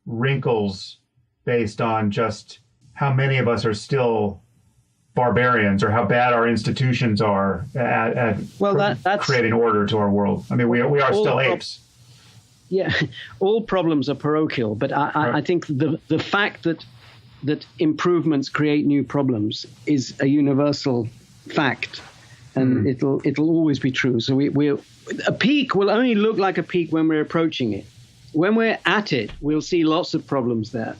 Speaker 1: wrinkles based on just how many of us are still barbarians, or how bad our institutions are at that's creating order to our world. I mean, we are still apes.
Speaker 2: Yeah, all problems are parochial, but I think the fact that that improvements create new problems is a universal fact, and it'll always be true. So a peak will only look like a peak when we're approaching it. When we're at it, we'll see lots of problems there.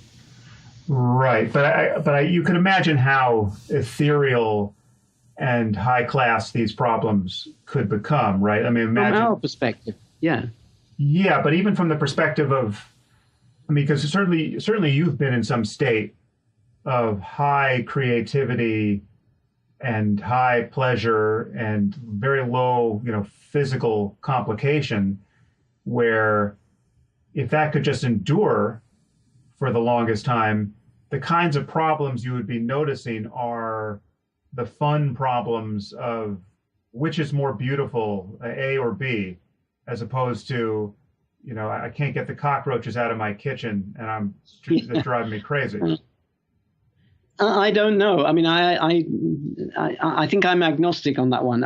Speaker 1: Right, but you can imagine how ethereal and high class these problems could become, right? I mean, imagine
Speaker 2: from our perspective, yeah.
Speaker 1: Yeah, but even from the perspective of, I mean, because certainly you've been in some state of high creativity and high pleasure and very low, physical complication, where if that could just endure for the longest time, the kinds of problems you would be noticing are the fun problems of which is more beautiful, A or B, as opposed to, I can't get the cockroaches out of my kitchen and it's driving me crazy.
Speaker 2: I don't know. I mean, I think I'm agnostic on that one.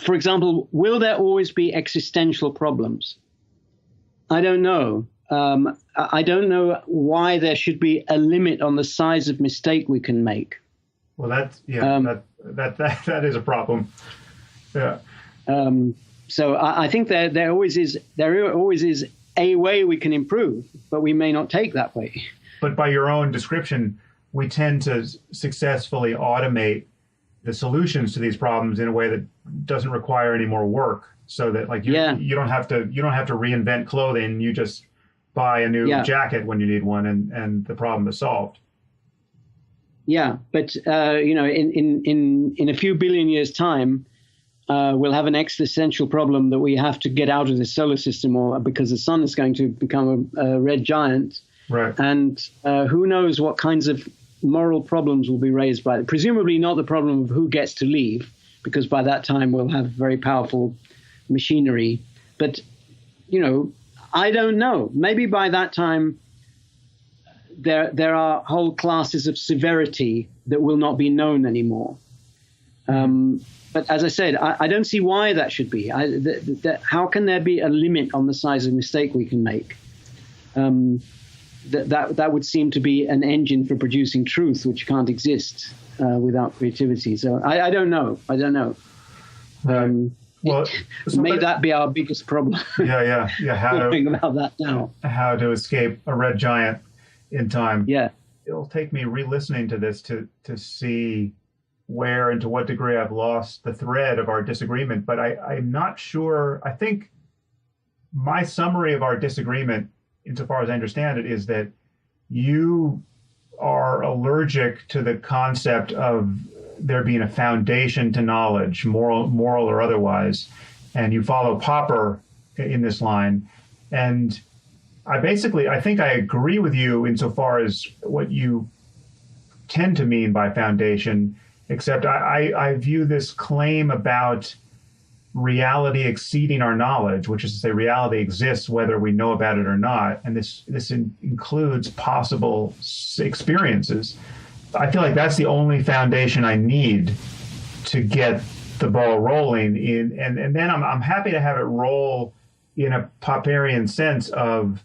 Speaker 2: For example, will there always be existential problems? I don't know. I don't know why there should be a limit on the size of mistake we can make.
Speaker 1: Well, that is a problem. Yeah.
Speaker 2: So I think there always is a way we can improve, but we may not take that way.
Speaker 1: But by your own description, we tend to successfully automate the solutions to these problems in a way that doesn't require any more work. So that you don't have to reinvent clothing. You just buy a new jacket when you need one, and the problem is solved.
Speaker 2: Yeah, but in a few billion years' time, we'll have an existential problem that we have to get out of the solar system, or because the sun is going to become a red giant.
Speaker 1: Right.
Speaker 2: And who knows what kinds of moral problems will be raised by it. Presumably not the problem of who gets to leave, because by that time we'll have very powerful machinery. But, I don't know. Maybe by that time there are whole classes of severity that will not be known anymore. But as I said, I don't see why that should be. How can there be a limit on the size of mistake we can make? That would seem to be an engine for producing truth, which can't exist without creativity. So I don't know. May that be our biggest problem.
Speaker 1: Yeah. How to
Speaker 2: think about that now?
Speaker 1: How to escape a red giant in time?
Speaker 2: Yeah.
Speaker 1: It'll take me re-listening to this to see where and to what degree I've lost the thread of our disagreement. But I'm not sure. I think my summary of our disagreement, insofar as I understand it, is that you are allergic to the concept of there being a foundation to knowledge, moral or otherwise, and you follow Popper in this line. And I think I agree with you insofar as what you tend to mean by foundation, except I view this claim about reality exceeding our knowledge, which is to say reality exists whether we know about it or not, and this includes possible experiences. I feel like that's the only foundation I need to get the ball rolling in, and then I'm happy to have it roll in a Popperian sense of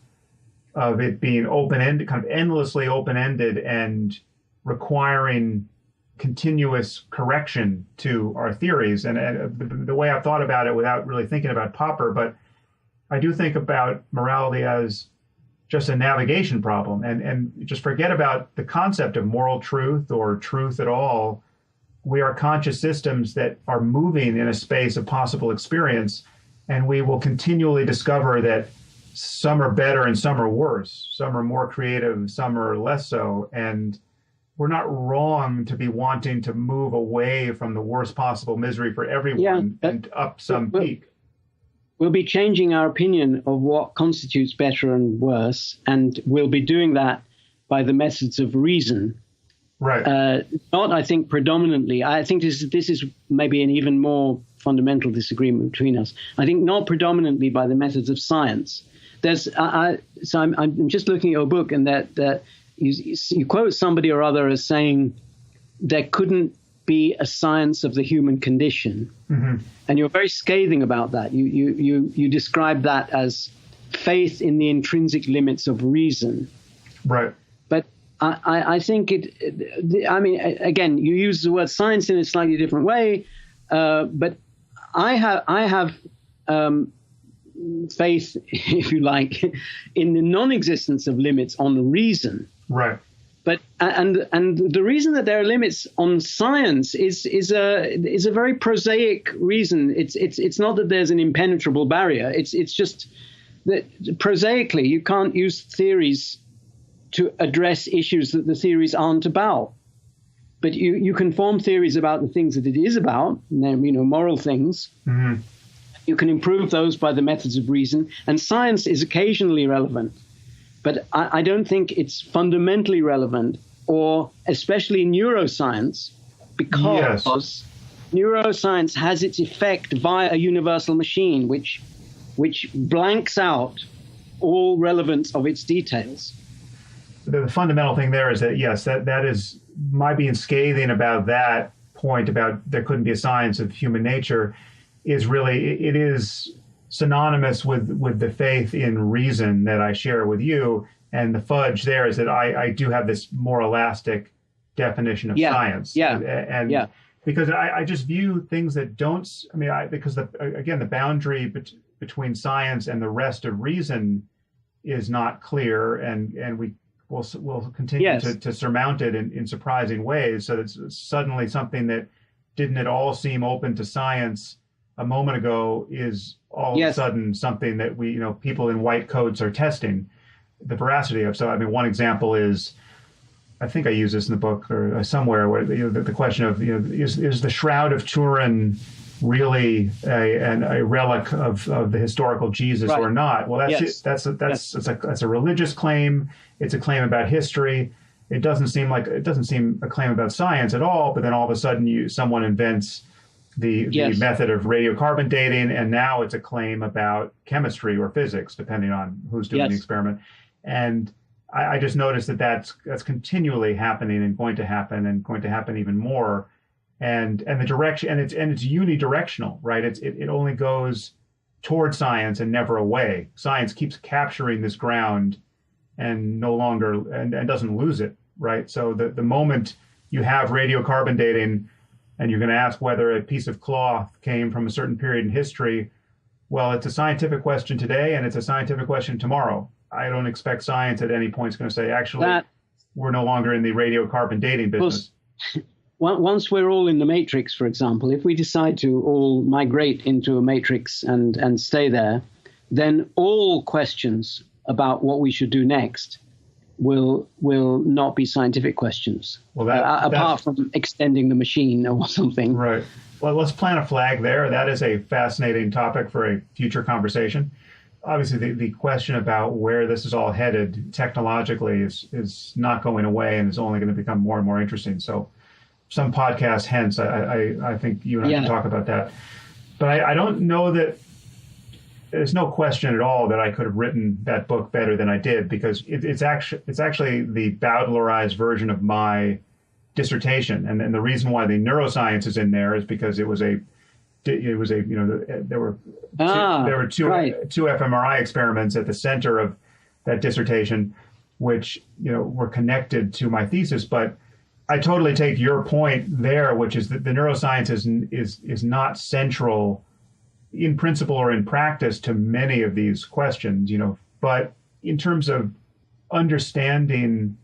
Speaker 1: it being open-ended, kind of endlessly open-ended, and requiring continuous correction to our theories. And the way I've thought about it without really thinking about Popper, but I do think about morality as just a navigation problem, and just forget about the concept of moral truth or truth at all. We are conscious systems that are moving in a space of possible experience, and we will continually discover that some are better and some are worse. Some are more creative, some are less so. And we're not wrong to be wanting to move away from the worst possible misery for everyone and up some peak.
Speaker 2: We'll be changing our opinion of what constitutes better and worse, and we'll be doing that by the methods of reason.
Speaker 1: Right.
Speaker 2: Not, I think, predominantly. I think this is maybe an even more fundamental disagreement between us. I think not predominantly by the methods of science. I'm just looking at your book, and that you quote somebody or other as saying there couldn't be a science of the human condition, and you're very scathing about that. You describe that as faith in the intrinsic limits of reason.
Speaker 1: Right.
Speaker 2: But I think I mean, again, you use the word science in a slightly different way, but I have faith, if you like, in the non-existence of limits on reason.
Speaker 1: Right.
Speaker 2: But and the reason that there are limits on science is a very prosaic reason. It's not that there's an impenetrable barrier. It's just that prosaically you can't use theories to address issues that the theories aren't about. But you can form theories about the things that it is about, moral things.
Speaker 1: Mm-hmm.
Speaker 2: You can improve those by the methods of reason, and science is occasionally relevant. But I don't think it's fundamentally relevant, or especially neuroscience, because neuroscience has its effect via a universal machine, which blanks out all relevance of its details.
Speaker 1: The fundamental thing there is that, yes, that is my being scathing about that point about there couldn't be a science of human nature is really, it is synonymous with the faith in reason that I share with you. And the fudge there is that I do have this more elastic definition of science. And because I just view things that don't, because the boundary between science and the rest of reason is not clear, and we'll continue to surmount it in surprising ways. So it's suddenly something that didn't at all seem open to science a moment ago is all of a sudden something that people in white coats are testing the veracity of. So, one example is, I think I use this in the book or somewhere, where the question of, is the Shroud of Turin really a relic of the historical Jesus or not? Well, that's a religious claim. It's a claim about history. It doesn't seem a claim about science at all. But then all of a sudden, someone invents the method of radiocarbon dating, and now it's a claim about chemistry or physics, depending on who's doing the experiment. And I just noticed that's continually happening and going to happen even more. And the direction, and it's unidirectional, right? It only goes toward science and never away. Science keeps capturing this ground and no longer and doesn't lose it, right? So the moment you have radiocarbon dating, and you're going to ask whether a piece of cloth came from a certain period in history, well, it's a scientific question today, and it's a scientific question tomorrow. I don't expect science at any point is going to say, actually, we're no longer in the radiocarbon dating business.
Speaker 2: Once we're all in the matrix, for example, if we decide to all migrate into a matrix and stay there, then all questions about what we should do next will not be scientific questions, apart from extending the machine or something.
Speaker 1: Right. Well, let's plant a flag there. That is a fascinating topic for a future conversation. Obviously, the question about where this is all headed technologically is not going away, and is only going to become more and more interesting. So some podcast hence, I think you and I can talk about that. But I don't know that there's no question at all that I could have written that book better than I did, because it's actually the bowdlerized version of my dissertation, and the reason why the neuroscience is in there is because there were two fMRI experiments at the center of that dissertation, which were connected to my thesis. But I totally take your point there, which is that the neuroscience is not central in principle or in practice to many of these questions, but in terms of understanding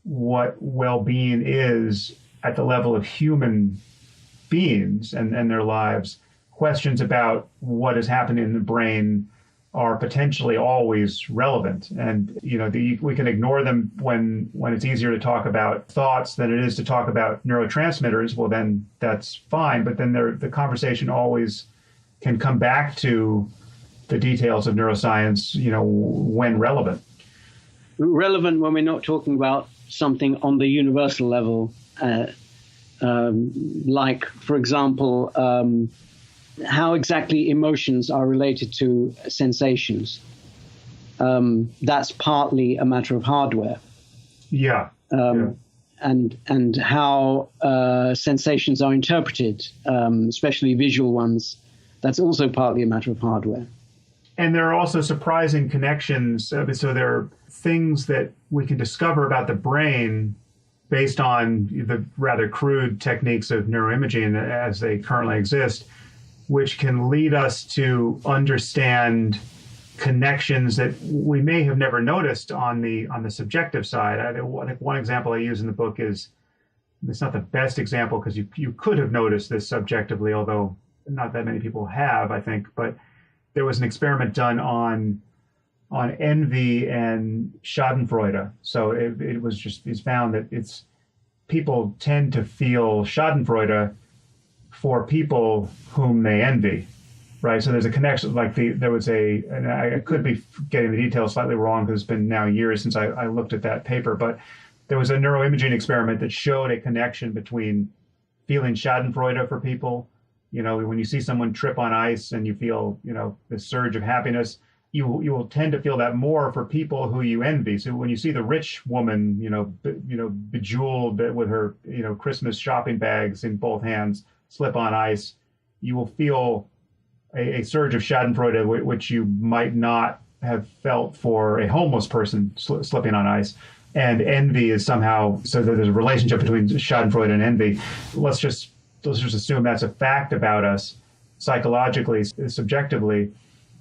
Speaker 1: what well-being is at the level of human beings and their lives, questions about what is happening in the brain are potentially always relevant. And, we can ignore them when it's easier to talk about thoughts than it is to talk about neurotransmitters. Well, then that's fine. But then the conversation always can come back to the details of neuroscience, when relevant.
Speaker 2: Relevant when we're not talking about something on the universal level, like, for example, how exactly emotions are related to sensations. That's partly a matter of hardware. And how sensations are interpreted, especially visual ones. That's also partly a matter of hardware.
Speaker 1: And there are also surprising connections. So there are things that we can discover about the brain based on the rather crude techniques of neuroimaging as they currently exist, which can lead us to understand connections that we may have never noticed on the subjective side. I think one example I use in the book is, it's not the best example because you could have noticed this subjectively, although not that many people have, I think. But there was an experiment done on envy and Schadenfreude. So it's found that people tend to feel Schadenfreude for people whom they envy, right? So there's a connection. Like and I could be getting the details slightly wrong because it's been now years since I looked at that paper, but there was a neuroimaging experiment that showed a connection between feeling Schadenfreude for people. When you see someone trip on ice and you feel, this surge of happiness, you will tend to feel that more for people who you envy. So when you see the rich woman, bejeweled with her, Christmas shopping bags in both hands, slip on ice, you will feel a surge of Schadenfreude, which you might not have felt for a homeless person slipping on ice. And envy is somehow, so there's a relationship between Schadenfreude and envy. Let's just assume that's a fact about us psychologically, subjectively.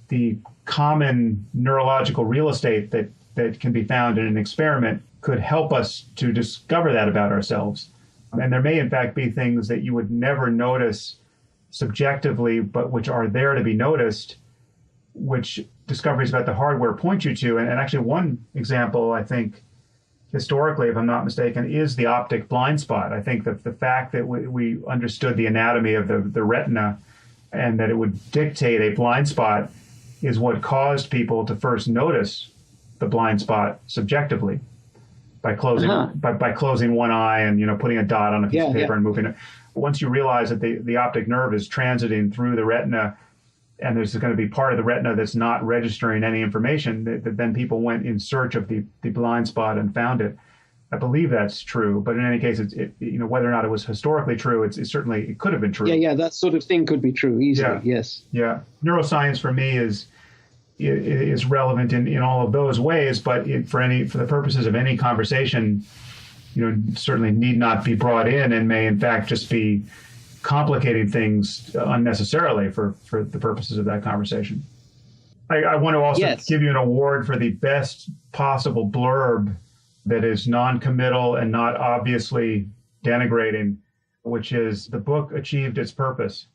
Speaker 1: The common neurological real estate that can be found in an experiment could help us to discover that about ourselves. And there may, in fact, be things that you would never notice subjectively, but which are there to be noticed, which discoveries about the hardware point you to. And actually, one example, I think, historically, if I'm not mistaken, is the optic blind spot. I think that the fact that we understood the anatomy of the retina and that it would dictate a blind spot is what caused people to first notice the blind spot subjectively by closing by closing one eye and putting a dot on a piece of paper and moving it. Once you realize that the optic nerve is transiting through the retina and there's going to be part of the retina that's not registering any information, then people went in search of the blind spot and found it. I believe that's true, but in any case, whether or not it was historically true, it could have been true.
Speaker 2: Yeah, that sort of thing could be true easily. Yes.
Speaker 1: Yeah, neuroscience for me is relevant in all of those ways, but for the purposes of any conversation, certainly need not be brought in and may in fact just be complicating things unnecessarily for the purposes of that conversation. I want to also give you an award for the best possible blurb that is non-committal and not obviously denigrating, which is the book achieved its purpose.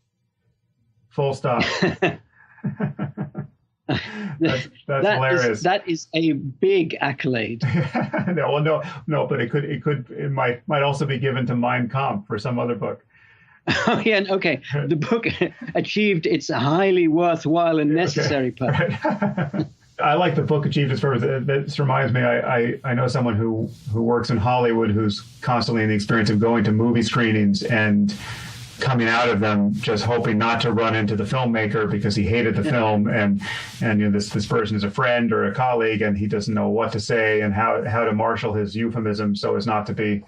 Speaker 1: Full stop. That's hilarious.
Speaker 2: That is a big accolade.
Speaker 1: No, but it might also be given to Mein Kampf or some other book.
Speaker 2: Oh, yeah, okay. The book achieved its highly worthwhile and necessary purpose.
Speaker 1: Right. I like the book achieved its purpose. This reminds me, I know someone who works in Hollywood who's constantly in the experience of going to movie screenings and coming out of them just hoping not to run into the filmmaker because he hated the film and this person is a friend or a colleague and he doesn't know what to say and how to marshal his euphemism so as not to be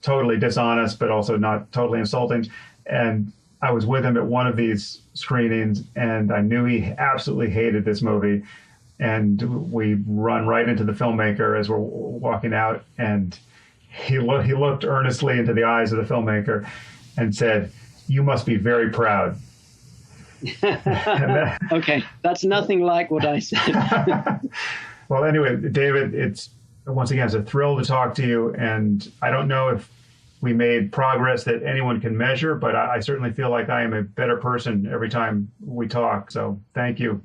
Speaker 1: totally dishonest but also not totally insulting. And I was with him at one of these screenings and I knew he absolutely hated this movie. And we run right into the filmmaker as we're walking out and he looked earnestly into the eyes of the filmmaker and said, "You must be very proud."
Speaker 2: Okay, that's nothing like what I said.
Speaker 1: Well, anyway, David, it's a thrill to talk to you. And I don't know if we made progress that anyone can measure, but I certainly feel like I am a better person every time we talk. So thank you.